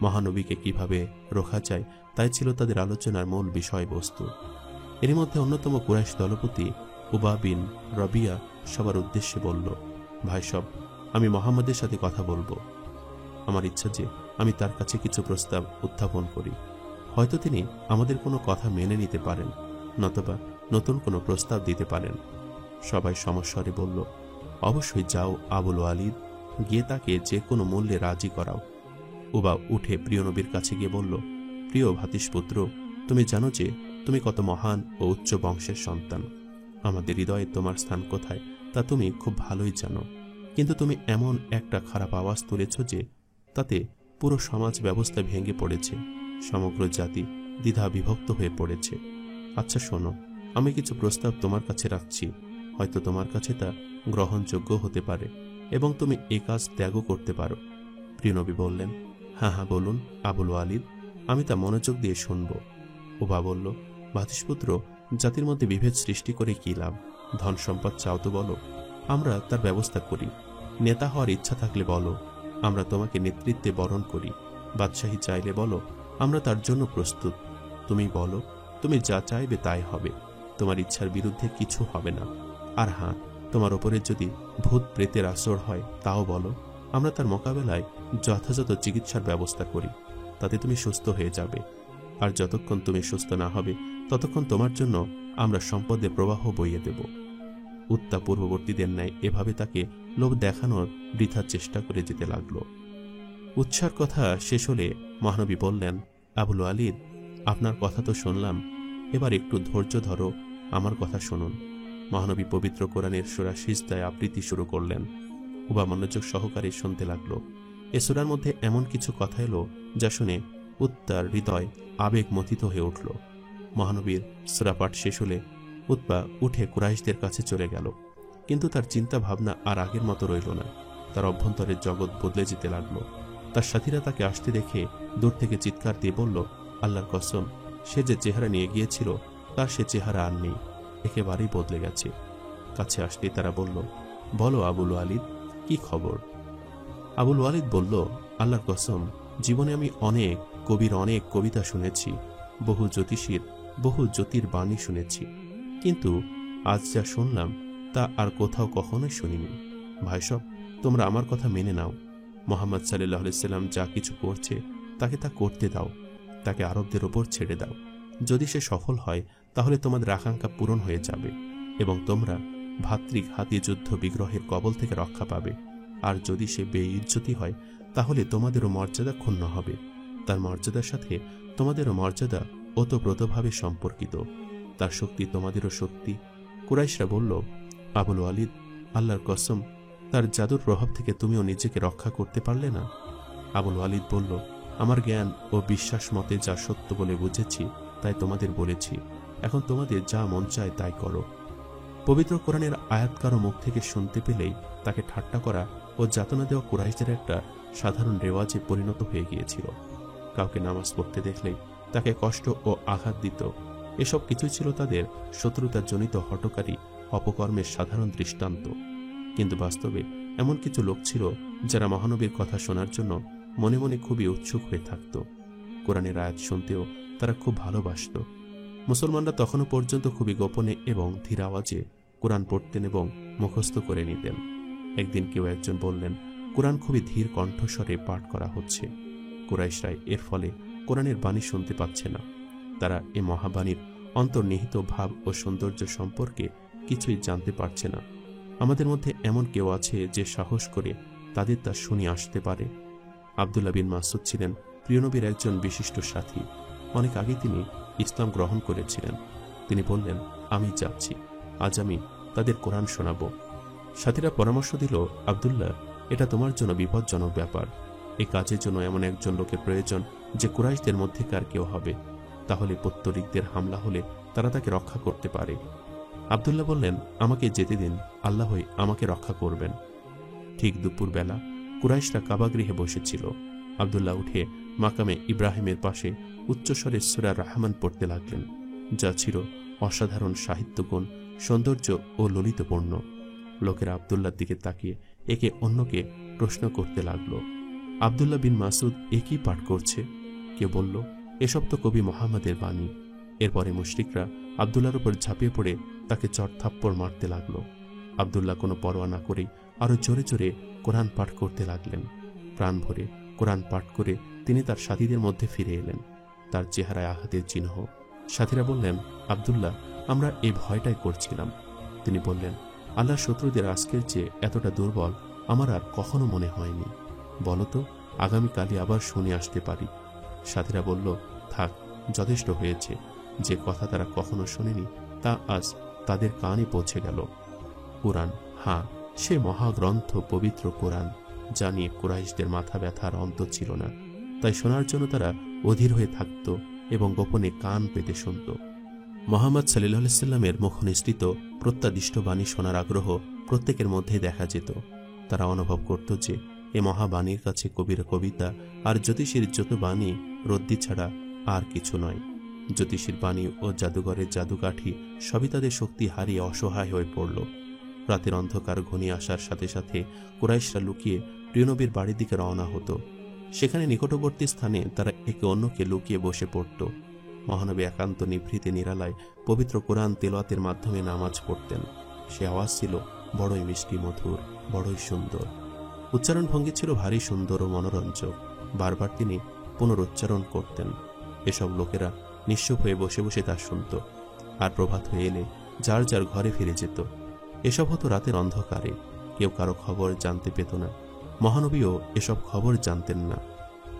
মহানবীকে কিভাবে রোখা যায় তাই ছিল তাদের আলোচনার মূল বিষয়বস্তু। এর মধ্যে অন্যতম কুরাইশ দলপতি উবা বিন রবিয়া সবার উদ্দেশ্যে বলল, ভাই সব, আমি মোহাম্মদের সাথে কথা বলবো। আমার ইচ্ছা যে আমি তার কাছে কিছু প্রস্তাব উত্থাপন করি। হয়তো তিনি আমাদের কোনো কথা মেনে নিতে পারেন, নতবা নতুন কোনো প্রস্তাব দিতে পারেন। সবাই সমস্বরে বলল, অবশ্যই যাও আবুল ওয়ালিদ, গিয়ে তাকে যে কোনো মূল্যে রাজি করাও। উবা উঠে প্রিয় নবীর কাছে গিয়ে বলল, প্রিয় ভাতিশপুত্র, তুমি জানো যে তুমি কত মহান ও উচ্চ বংশের সন্তান। আমাদের হৃদয়ে তোমার স্থান কোথায় তা তুমি খুব ভালোই জানো। কিন্তু তুমি এমন একটা খারাপ আওয়াজ তুলেছ যে তাতে পুরো সমাজ ব্যবস্থা ভেঙে পড়েছে, সমগ্র জাতি দ্বিধা বিভক্ত হয়ে পড়েছে। আচ্ছা শোনো, আমি কিছু প্রস্তাব তোমার কাছে রাখছি, হয়তো তোমার কাছে তা গ্রহণযোগ্য হতে পারে এবং তুমি এ কাজ ত্যাগও করতে পারো। প্রিয় নবী বললেন, হ্যাঁ হ্যাঁ বলুন আবুল ওয়ালিদ, আমি তা মনোযোগ দিয়ে শুনব। উবা বলল, ভাতিশপুত্র, জাতির মধ্যে বিভেদ সৃষ্টি করে কি লাভ? ধন সম্পদ চাও তো বলো, আমরা তার ব্যবস্থা করি। নেতা হওয়ার ইচ্ছা থাকলে বলো, আমরা তোমাকে নেতৃত্বে বরণ করি। বাদশাহী চাইলে বলো, আমরা তার জন্য প্রস্তুত। তুমি বলো, তুমি যা চাইবে তাই হবে, তোমার ইচ্ছার বিরুদ্ধে কিছু হবে না। আর হ্যাঁ, তোমার ওপরে যদি ভূত প্রেতের আসর হয় তাও বলো, আমরা তার মোকাবেলায় যথাযথ চিকিৎসার ব্যবস্থা করি, তাতে তুমি সুস্থ হয়ে যাবে। আর যতক্ষণ তুমি সুস্থ না হবে ততক্ষণ তোমার জন্য আমরা সম্পদের প্রবাহ বইয়ে দেব। উত্তা পূর্ববর্তীদের ন্যায় এভাবে তাকে লোভ দেখানোর বৃথা চেষ্টা করে যেতে লাগল। উৎসার কথা শেষ হলে মহানবী বললেন, আবুল ওয়ালিদ, আপনার কথা তো শুনলাম, এবার একটু ধৈর্য ধরো, আমার কথা শুনুন। মহানবী পবিত্র কোরআনের সূরা সিজদায় আবৃত্তি শুরু করলেন। উবা মনোযোগ সহকারে শুনতে লাগল। এ সূরার মধ্যে এমন কিছু কথা এলো যা শুনে উত্তার হৃদয় আবেগ মথিত হয়ে উঠল। মহানবীর সূরা পাঠ শেষ হলে উতবা উঠে কুরাইশদের কাছে চলে গেল, কিন্তু তার চিন্তা ভাবনা আর আগের মতো রইল না। তার অভ্যন্তরের জগৎ বদলে যেতে লাগলো। তার সাথীরা তাকে আসতে দেখে দূর থেকে চিৎকার দিয়ে বলল, আল্লাহর কসম, সে যে চেহারা নিয়ে গিয়েছিল তার সে চেহারা আর নেই, একেবারেই বদলে গেছে। কাছে আসতে তারা বলল, বলো আবুল ওয়ালিদ, কি খবর? আবুল ওয়ালিদ বলল, আল্লাহর কসম, জীবনে আমি অনেক কবির অনেক কবিতা শুনেছি, বহু জ্যোতিষীর বহু জ্যোতির বাণী শুনেছি, কিন্তু আজ যা শুনলাম তা আর কোথাও কখনোই শুনিনি। ভাইসব, তোমরা আমার কথা মেনে নাও। মুহাম্মদ সাল্লাল্লাহু আলাইহি সাল্লাম যা কিছু করছে তাকে তা করতে দাও, তাকে আরবদের ওপর ছেড়ে দাও। যদি সে সফল হয় তাহলে তোমাদের আকাঙ্ক্ষা পূরণ হয়ে যাবে এবং তোমরা ভাতৃঘাতী যুদ্ধ বিগ্রহের কবল থেকে রক্ষা পাবে। আর যদি সে বেইজ্জতি হয় তাহলে তোমাদেরও মর্যাদা ক্ষুণ্ণ হবে, তার মর্যাদার সাথে তোমাদেরও মর্যাদা ওতপ্রোতভাবে সম্পর্কিত, তার শক্তি তোমাদেরও শক্তি। কুরাইশরা বলল, আবুল ওয়ালিদ, আল্লাহর কসম, তার জাদুর প্রভাব থেকে তুমিও নিজেকে রক্ষা করতে পারলে না? আবুল ওয়ালিদ বলল, আমার জ্ঞান ও বিশ্বাস মতে যা সত্য বলে বুঝেছি তাই তোমাদের বলেছি, এখন তোমাদের যা মন চায় তাই করো। পবিত্র কোরআনের আয়াত কারো মুখ থেকে শুনতে পেলেই তাকে ঠাট্টা করা ও যাতনা দেওয়া কুরাইশদের একটা সাধারণ রেওয়াজে পরিণত হয়ে গিয়েছিল। কাউকে নামাজ পড়তে দেখলেই তাকে কষ্ট ও আঘাত দিত। এসব কিছুই ছিল তাদের শত্রুতাজনিত হঠকারী অপকর্মের সাধারণ দৃষ্টান্ত। কিন্তু বাস্তবে এমন কিছু লোক ছিল যারা মহানবীর কথা শোনার জন্য মনে মনে খুবই উৎসুক হয়ে থাকত। কোরআনের আয়াত শুনতেও তারা খুব ভালোবাসত। মুসলমানরা তখনও পর্যন্ত খুবই গোপনে এবং ধীর আওয়াজে কোরআন পড়তেন এবং মুখস্থ করে নিতেন। একদিন কেউ একজন বললেন, কোরআন খুবই ধীর কণ্ঠস্বরে পাঠ করা হচ্ছে। কুরাইশরাই এর ফলে কোরআনের বাণী শুনতে পাচ্ছে না। তারা এ মহাবাণীর অন্তর্নিহিত ভাব ও সৌন্দর্য সম্পর্কে কিছুই জানতে পারছে না। আমাদের মধ্যে এমন কেউ আছে যে সাহস করে তাদের তা শুনে আসতে পারে? আব্দুল্লাহ বিন মাসউদ ছিলেন প্রিয়নবীর একজন বিশিষ্ট সাথী। অনেক আগে তিনি ইসলাম গ্রহণ করেছিলেন। তিনি বললেন, আমি যাচ্ছি, আজ আমি তাদের কোরআন শোনাব। সাথীরা পরামর্শ দিল, আব্দুল্লাহ, এটা তোমার জন্য বিপজ্জনক ব্যাপার। এই কাজের জন্য এমন একজন লোকের প্রয়োজন যে কুরাইশদের মধ্যেকার কেউ হবে, তাহলে পত্তলিকদের হামলা হলে তারা তাকে রক্ষা করতে পারে। আব্দুল্লাহ বললেন, আমাকে যেতে দিন, আল্লাহই আমাকে রক্ষা করবেন। ঠিক দুপুরবেলা কুরাইশরা কাবাগৃহে বসেছিল। আব্দুল্লাহ উঠে মাকামে ইব্রাহিমের পাশে উচ্চস্বরে সূরা রহমান পড়তে লাগলেন, যা ছিল অসাধারণ সাহিত্যগুণ, সৌন্দর্য ও ললিতপূর্ণ। লোকেরা আব্দুল্লাহর দিকে তাকিয়ে একে অন্যকে প্রশ্ন করতে লাগল, আব্দুল্লাহ বিন মাসউদ একই পাঠ করছে। কেউ বলল, এসব তো কবি মুহাম্মদের বাণী। এরপরে মুশরিকরা আব্দুল্লাহর উপর ঝাঁপিয়ে পড়ে তাকে চড় থাপ্পড় মারতে লাগল। আব্দুল্লাহ কোনো পরোয়া না করেই আরো জোরে জোরে কোরআন পাঠ করতে লাগলেন। প্রাণ ভরে কোরআন পাঠ করে তিনি তার সাথীদের মধ্যে ফিরে এলেন। তার চেহারায় আঘাতের চিহ্ন। সাথীরা বললেন, আব্দুল্লাহ, আমরা এই ভয়টাই করছিলাম। তিনি বললেন, আল্লাহর শত্রুদের আজকের চেয়ে এতটা দুর্বল আমার আর কখনো মনে হয়নি। বলতো, আগামীকালই আবার শুনে আসতে পারি। সাথীরা বলল, থাক, যথেষ্ট হয়েছে। যে কথা তারা কখনো শোনেনি তা আজ তাদের কানে পৌঁছে গেল। কুরআন, হ্যাঁ, সে মহাগ্রন্থ পবিত্র কোরআন, যা নিয়ে কুরাইশদের মাথা ব্যথার অন্ত ছিল না। তাই শোনার জন্য তারা অধীর হয়ে থাকত এবং গোপনে কান পেতে শুনত। মুহাম্মদ সাল্লাল্লাহু আলাইহি সাল্লামের মুখনিসৃত প্রত্যাদিষ্ট বাণী শোনার আগ্রহ প্রত্যেকের মধ্যে দেখা যেত। তারা অনুভব করত যে এ মহাবাণীর কাছে কবির কবিতা আর জ্যোতিষীর যত বাণী রদ্দি ছাড়া আর কিছু নয়। জ্যোতিষীর বাণী ও জাদুঘরের জাদুকাঠি সবই তাদের শক্তি হারিয়ে অসহায় হয়ে পড়ল। রাতের অন্ধকার ঘনিয়ে আসার সাথে সাথে কুরাইশরা লুকিয়ে প্রিয়নবীর বাড়ির দিকে রওনা হতো। সেখানে নিকটবর্তী স্থানে তারা একে অন্যকে লুকিয়ে বসে পড়ত। মহানবী একান্ত নিভৃতে নিরালায় পবিত্র কোরআন তেলাওয়াতের মাধ্যমে নামাজ পড়তেন। সে আওয়াজ ছিল বড়ই মিষ্টি মধুর, বড়ই সুন্দর। উচ্চারণ ভঙ্গি ছিল ভারী সুন্দর ও মনোরঞ্জক। বারবার তিনি পুনরুচ্চারণ করতেন। এসব লোকেরা নিশ্চুপ হয়ে বসে বসে তা শুনত, আর প্রভাত হয়ে এলে যার যার ঘরে ফিরে যেত। এসব হতো রাতের অন্ধকারে, কেউ কারো খবর জানতে পেত না। মহানবীও এসব খবর জানতেন না।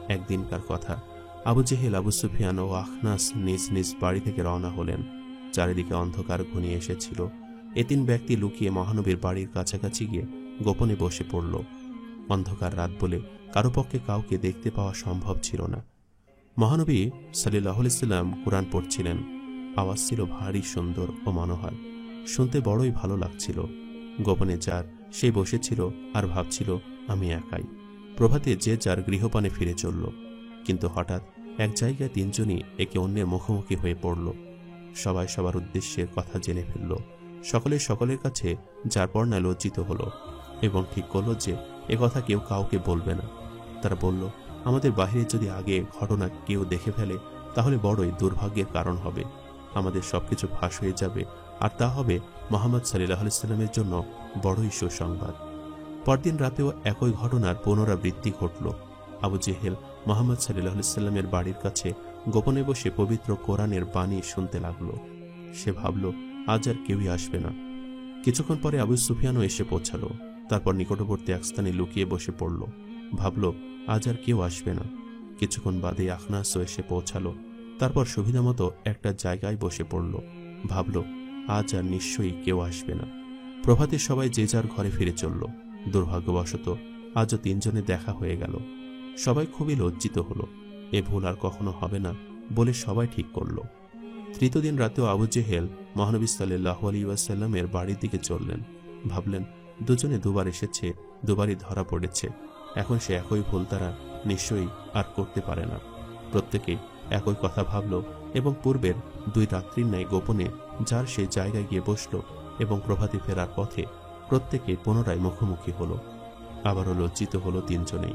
একদিনকার কথা, আবু জেহেল, আবু সুফিয়ান ও আখনাস নিজ নিজ বাড়ি থেকে রওনা হলেন। চারিদিকে অন্ধকার ঘনিয়ে এসেছিল। এ তিন ব্যক্তি লুকিয়ে মহানবীর বাড়ির কাছাকাছি গিয়ে গোপনে বসে পড়ল। অন্ধকার রাত বলে কারো পক্ষে কাউকে দেখতে পাওয়া সম্ভব ছিল না। মহানবী সাল্লাল্লাহু আলাইহি সাল্লাম কুরআন পড়ছিলেন। আওয়াজ ছিল ভারী সুন্দর ও মনোহর, শুনতে বড়ই ভালো লাগছিল। গোপনে যার সেই বসেছিল আর ভাবছিল, আমি একাই। প্রভাতে যে যার গৃহপানে ফিরে চলল। কিন্তু হঠাৎ এক জায়গায় তিনজনই একে অন্যের মুখোমুখি হয়ে পড়ল। সবাই সবার উদ্দেশ্যের কথা জেনে ফেলল। সকলে সকলের কাছে যার পর না লজ্জিত হলো এবং ঠিক করল যে এ কথা কেউ কাউকে বলবে না। তারা বলল, আমাদের বাহিরে যদি আগে ঘটনা কেউ দেখে ফেলে তাহলে বড়ই দুর্ভাগ্যের কারণ হবে। আমাদের সবকিছু ফাঁস হয়ে যাবে, আর তা হবে মুহাম্মদ সাল্লাল্লাহু আলাইহি সাল্লামের জন্য বড়ই সুসংবাদ। পরদিন রাতেও একই ঘটনার পুনরাবৃত্তি ঘটল। আবু জেহেল মুহাম্মদ সাল্লাল্লাহু আলাইহি সাল্লামের বাড়ির কাছে গোপনে বসে পবিত্র কোরআনের বাণী শুনতে লাগল। সে ভাবল, আজ আর কেউই আসবে না। কিছুক্ষণ পরে আবু সুফিয়ানও এসে পৌঁছালো। তারপর নিকটবর্তী এক স্থানে লুকিয়ে বসে পড়ল। ভাবল, আজ আর কেউ আসবে না। কিছুক্ষণ বাদে আখনাসও এসে পৌঁছালো। তারপর সুবিধামতো একটা জায়গায় বসে পড়ল। ভাবল, আজ আর নিশ্চয়ই কেউ আসবে না। প্রভাতে সবাই যে যার ঘরে ফিরে চলল। দুর্ভাগ্যবশত আজও তিনজনে দেখা হয়ে গেল। সবাই খুবই লজ্জিত হলো। এ ভুল আর কখনো হবে না বলে সবাই ঠিক করল। তৃতীয় দিন রাতেও আবু জেহেল মহানবী সাল্লাল্লাহু আলাইহি ওয়াসাল্লামের বাড়ির দিকে চললেন। ভাবলেন, দুজনে দুবার এসেছে, দুবারই ধরা পড়েছে। এখন সে একই ভুল তারা নিশ্চয়ই আর করতে পারে না। প্রত্যেকে একই কথা ভাবল এবং পূর্বের দুই রাত্রির ন্যায় গোপনে যার সেই জায়গায় গিয়ে বসল এবং প্রভাতে ফেরার পথে প্রত্যেকে পুনরায় মুখোমুখি হলো। আবারও লজ্জিত হলো তিনজনেই।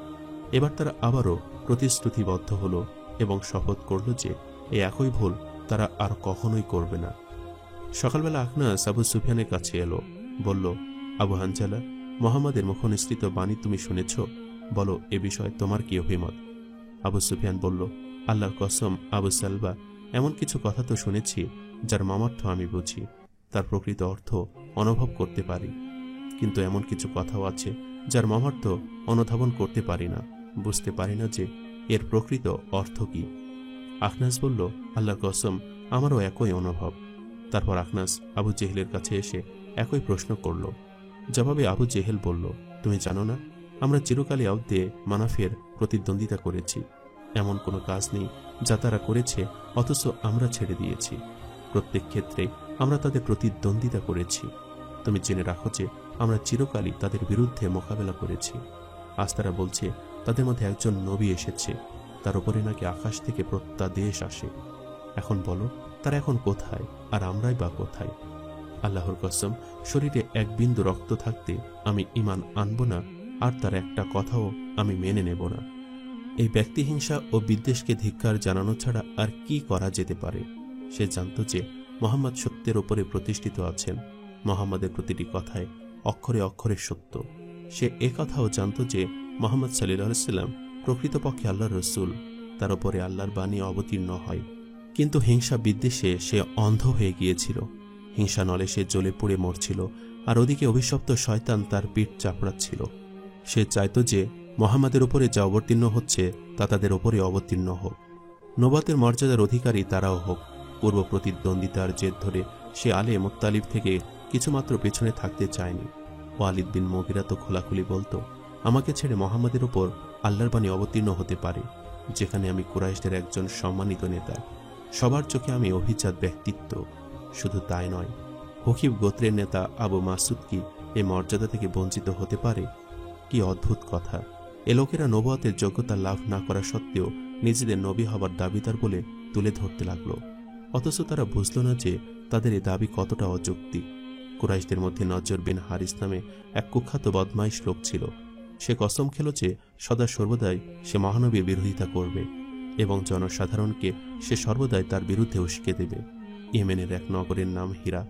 এবার তারা আবারও প্রতিশ্রুতিবদ্ধ হলো এবং শপথ করল যে এই একই ভুল তারা আর কখনোই করবে না। সকালবেলা আখনাস আবু সুফিয়ানের কাছে এলো। বলল, আবু হানজালা, মুহাম্মাদের মুখনিসৃত বাণী তুমি শুনেছ? বলো, এ বিষয়ে তোমার কি অভিমত? আবু সুফিয়ান বলল, আল্লাহর কসম আবু সালবা, এমন কিছু কথা তো শুনেছি যার মর্মার্থ আমি বুঝি, তার প্রকৃত অর্থ অনুভব করতে পারি। কিন্তু এমন কিছু কথাও আছে যার মর্মার্থ অনুধাবন করতে পারি না, বুঝতে পারি না যে এর প্রকৃত অর্থ কি। আখনাস বলল, আল্লাহর কসম, আমারও একই অনুভব। তারপর আখনাস আবু জেহেলের কাছে এসে একই প্রশ্ন করল। জবাবে আবু জেহেল বলল, তুমি জানো না, আমরা চিরকালই আউদ্দে মানাফের প্রতিদ্বন্দ্বিতা করেছি। এমন কোনো কাজ নেই যা তারা করেছে অথচ আমরা ছেড়ে দিয়েছি। প্রত্যেক ক্ষেত্রে আমরা তাদের প্রতিদ্বন্দ্বিতা করেছি। তুমি জেনে রাখো যে আমরা চিরকালই তাদের বিরুদ্ধে মোকাবেলা করেছি। আজ তারা বলছে তাদের মধ্যে একজন নবী এসেছে, তার উপরে নাকি আকাশ থেকে প্রত্যাদেশ আসে। এখন বলো, তারা এখন কোথায় আর আমরাই বা কোথায়? আল্লাহর কসম, শরীরে এক বিন্দু রক্ত থাকতে আমি ঈমান আনব না, আর তার একটা কথাও আমি মেনে নেব না। এই ব্যক্তিহিংসা ও বিদ্বেষকে ধিক্কার জানানো ছাড়া আর কি করা যেতে পারে? সে জানত যে মুহাম্মদ সত্যের উপরে প্রতিষ্ঠিত আছেন। মুহাম্মাদের প্রতিটি কথায় অক্ষরে অক্ষরে সত্য। সে কথাও জানত যে মুহাম্মদ সাল্লাল্লাহু আলাইহি ওয়াসাল্লাম প্রকৃতপক্ষে আল্লাহর রসুল, তার উপরে আল্লাহর বাণী অবতীর্ণ হয়। কিন্তু হিংসা বিদ্বেষে সে অন্ধ হয়ে গিয়েছিল। হিংসা নলে সে জ্বলে পুড়ে মরছিল, আর ওদিকে অভিশপ্ত শয়তান তার পিঠ চাপড়াচ্ছিল। সে চাইত যে মুহাম্মাদের উপরে যা অবতীর্ণ হচ্ছে তা তাদের উপরে অবতীর্ণ হোক, নবুয়তের মর্যাদার অধিকারী তারাও হোক। পূর্ব প্রতিদ্বন্দ্বিতার জেদ ধরে সে আলে মুত্তালিব থেকে কিছুমাত্র পেছনে থাকতে চায়নি। ওয়ালিদ বিন মুগিরা তো খোলাখুলি বলতো, আমাকে ছেড়ে মুহাম্মাদের উপর আল্লাহর বাণী অবতীর্ণ হতে পারে, যেখানে আমি কুরাইশদের একজন সম্মানিত নেতা, সবার চোখে আমি অভিজাত ব্যক্তিত্ব। শুধু তাই নয়, হকিব গোত্রের নেতা আবু মাসুদ কি এই মর্যাদা থেকে বঞ্চিত হতে পারে? কি অদ্ভুত কথা! এ লোকেরা নবুয়তের যোগ্যতা লাভ না করা সত্ত্বেও নিজেদের নবী হবার দাবিদার বলে তুলে ধরতে লাগলো। অথচ তারা বুঝল না যে তাদের এই দাবি কতটা অযৌক্তিক। কুরাইশদের মধ্যে নজর বিন হারিস নামে এক কুখ্যাত বদমাইশ লোক ছিল। সে কসম খেল যে সদা সর্বদাই সে মহানবীর বিরোধিতা করবে এবং জনসাধারণকে সে সর্বদাই তার বিরুদ্ধে উস্কে দেবে। ইয়েমেনের এক নগরের নাম হীরা।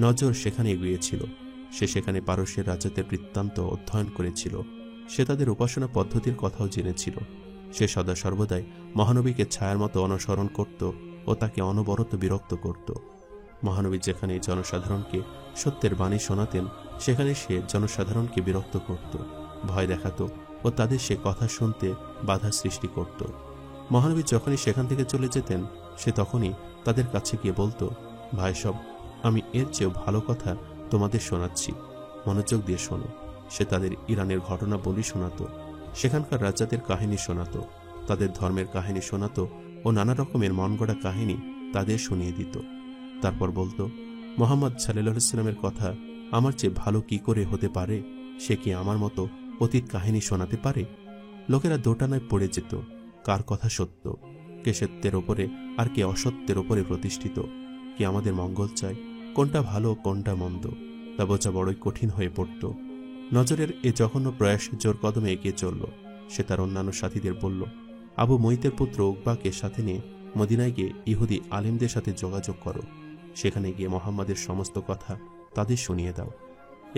নজর সেখানে এগিয়েছিল। সে সেখানে পারস্যের রাজাদের বৃত্তান্ত অধ্যয়ন করেছিল। সে তাদের উপাসনা পদ্ধতির কথাও জেনেছিল। সে সদা সর্বদাই মহানবীকে ছায়ার মতো অনুসরণ করত ও তাকে অনবরত বিরক্ত করত। মহানবী যেখানে জনসাধারণকে সত্যের বাণী শোনাতেন, সেখানে সে জনসাধারণকে বিরক্ত করত, ভয় দেখাত ও তাদের সে কথা শুনতে বাধা সৃষ্টি করত। মহানবী যখনই সেখান থেকে চলে যেতেন, সে তখনই তাদের কাছে গিয়ে বলতো, ভাই সব, আমি এর চেয়েও ভালো কথা তোমাদের শোনাচ্ছি, মনোযোগ দিয়ে শোনো। সে তাদের ইরানের ঘটনা বলি শোনাত, সেখানকার রাজাদের কাহিনী শোনাত, তাদের ধর্মের কাহিনী শোনাত ও নানা রকমের মনগড়া কাহিনী তাদের শুনিয়ে দিত। তারপর বলতো, মুহাম্মদ সাল্লাল্লাহু আলাইহি ওয়াসাল্লামের কথা আমার চেয়ে ভালো কি করে হতে পারে? সে কি আমার মতো অতীত কাহিনী শোনাতে পারে? লোকেরা দোটানায় পড়ে যেত, কার কথা সত্য, কে সত্যের ওপরে আর কে অসত্যের ওপরে প্রতিষ্ঠিত, কি আমাদের মঙ্গল চায়, কোনটা ভালো কোনটা মন্দ, তা বোঝা বড়ই কঠিন হয়ে পড়ত। নজরের এ জঘন্য প্রয়াস জোর কদমে এগিয়ে চলল। সে তার অন্যান্য সাথীদের বলল, আবু মুইতের পুত্র উকবাকে সাথে নিয়ে মদিনায় গিয়ে ইহুদি আলিমদের সাথে যোগাযোগ করো। সেখানে গিয়ে মুহাম্মাদের সমস্ত কথা তাদের শুনিয়ে দাও।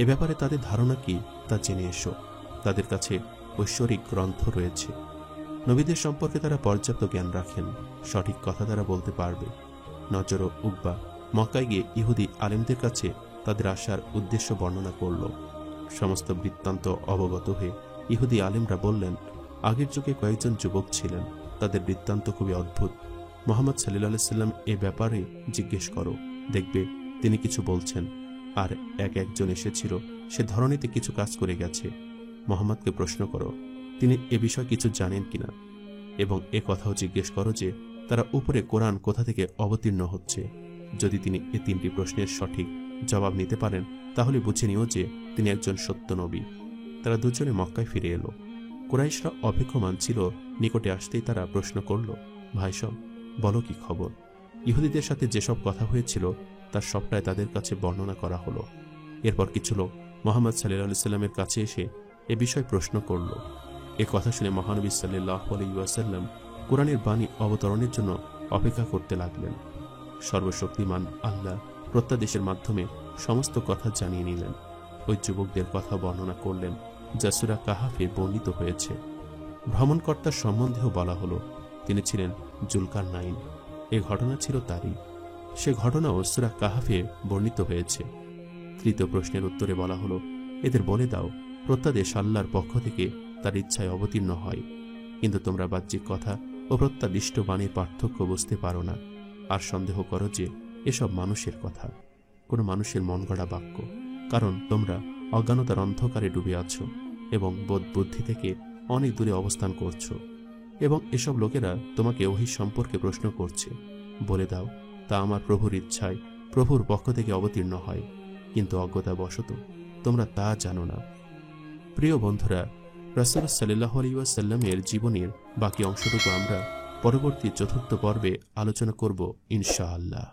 এ ব্যাপারে তাদের ধারণা কি তা জেনে এসো। তাদের কাছে ঐশ্বরিক গ্রন্থ রয়েছে। নবীদের সম্পর্কে তারা পর্যাপ্ত জ্ঞান রাখেন, সঠিক কথা তারা বলতে পারবে। নজর ও উকবা মক্কায় গিয়ে ইহুদি আলিমদের কাছে তাদের আসার উদ্দেশ্য বর্ণনা করল। সমস্ত বৃত্তান্ত অবগত হয়ে ইহুদি আলিমরা বললেন, আগের যুগে কয়েকজন যুবক ছিলেন, তাদের বৃত্তান্ত খুবই অদ্ভুত। মুহাম্মদ সাল্লাল্লাহু আলাইহি ওয়াসাল্লাম এ ব্যাপারে জিজ্ঞেস করো, দেখবে তিনি কিছু বলছেন। আর একজন এসেছিল, সে ধরনীতে কিছু কাজ করে গেছে। মুহাম্মদকে প্রশ্ন করো, তিনি এ বিষয়ে কিছু জানেন কিনা, এবং এ কথাও জিজ্ঞেস করো যে তারা উপরে কোরআন কোথা থেকে অবতীর্ণ হচ্ছে। যদি তিনি এ তিনটি প্রশ্নের সঠিক জবাব নিতে পারেন, তাহলে বুঝে নিও যে তিনি একজন সত্য নবী। তারা দুজনে মক্কায় ফিরে এলো। কুরাইশরা অপেক্ষমান ছিল। নিকটে আসতেই তারা প্রশ্ন করল, ভাই সব, বলো কি খবর? ইহুদিদের সাথে যেসব কথা হয়েছিল তার সবটাই তাদের কাছে বর্ণনা করা হলো। এরপর কিছু লোক মুহাম্মদ সাল্লাল্লাহু আলাইহি ওয়াসাল্লামের কাছে এসে এ বিষয়ে প্রশ্ন করল। এ কথা শুনে মহানবী সাল্লাল্লাহু আলাইহি ওয়াসাল্লাম কোরআনের বাণী অবতরণের জন্য অপেক্ষা করতে লাগলেন। সর্বশক্তিমান আল্লাহ প্রত্যাদেশের মাধ্যমে সমস্ত কথা জানিয়ে নিলেন। ওই যুবকদের কথা বর্ণনা করলেন, যা সূরা কাহাফে বর্ণিত হয়েছে। ভ্রমণকর্তার সম্বন্ধেও বলা হলো, তিনি ছিলেন জুলকারনাইন। এ ঘটনা ছিল তারই। সে ঘটনাও সূরা কাহাফে বর্ণিত হয়েছে। তৃতীয় প্রশ্নের উত্তরে বলা হলো, এদের বলে দাও, প্রত্যাদেশ আল্লাহর পক্ষ থেকে তার ইচ্ছায় অবতীর্ণ হয়, কিন্তু তোমরা বাহ্যিক কথা ও প্রত্যাদিষ্ট বাণীর পার্থক্য বুঝতে পারো না, আর সন্দেহ করো যে এসব মানুষের কথা, কোনো মানুষের মন গড়া বাক্য, কারণ তোমরা অজ্ঞানতার অন্ধকারে ডুবে আছো এবং বোধ বুদ্ধি থেকে অনেক দূরে অবস্থান করছো, এবং এসব লোকেরা তোমাকে ওহী সম্পর্কে প্রশ্ন করছে। বলে দাও, তা আমার প্রভুর ইচ্ছায় প্রভুর পক্ষ থেকে অবতীর্ণ হয়, কিন্তু অজ্ঞতাবশত তোমরা তা জানো না। প্রিয় বন্ধুরা, রাসূল সাল্লাল্লাহু আলাইহি ওয়াসাল্লামের জীবনের বাকি অংশটুকু আমরা পরবর্তী চতুর্থ পর্বে আলোচনা করব ইনশাআল্লাহ।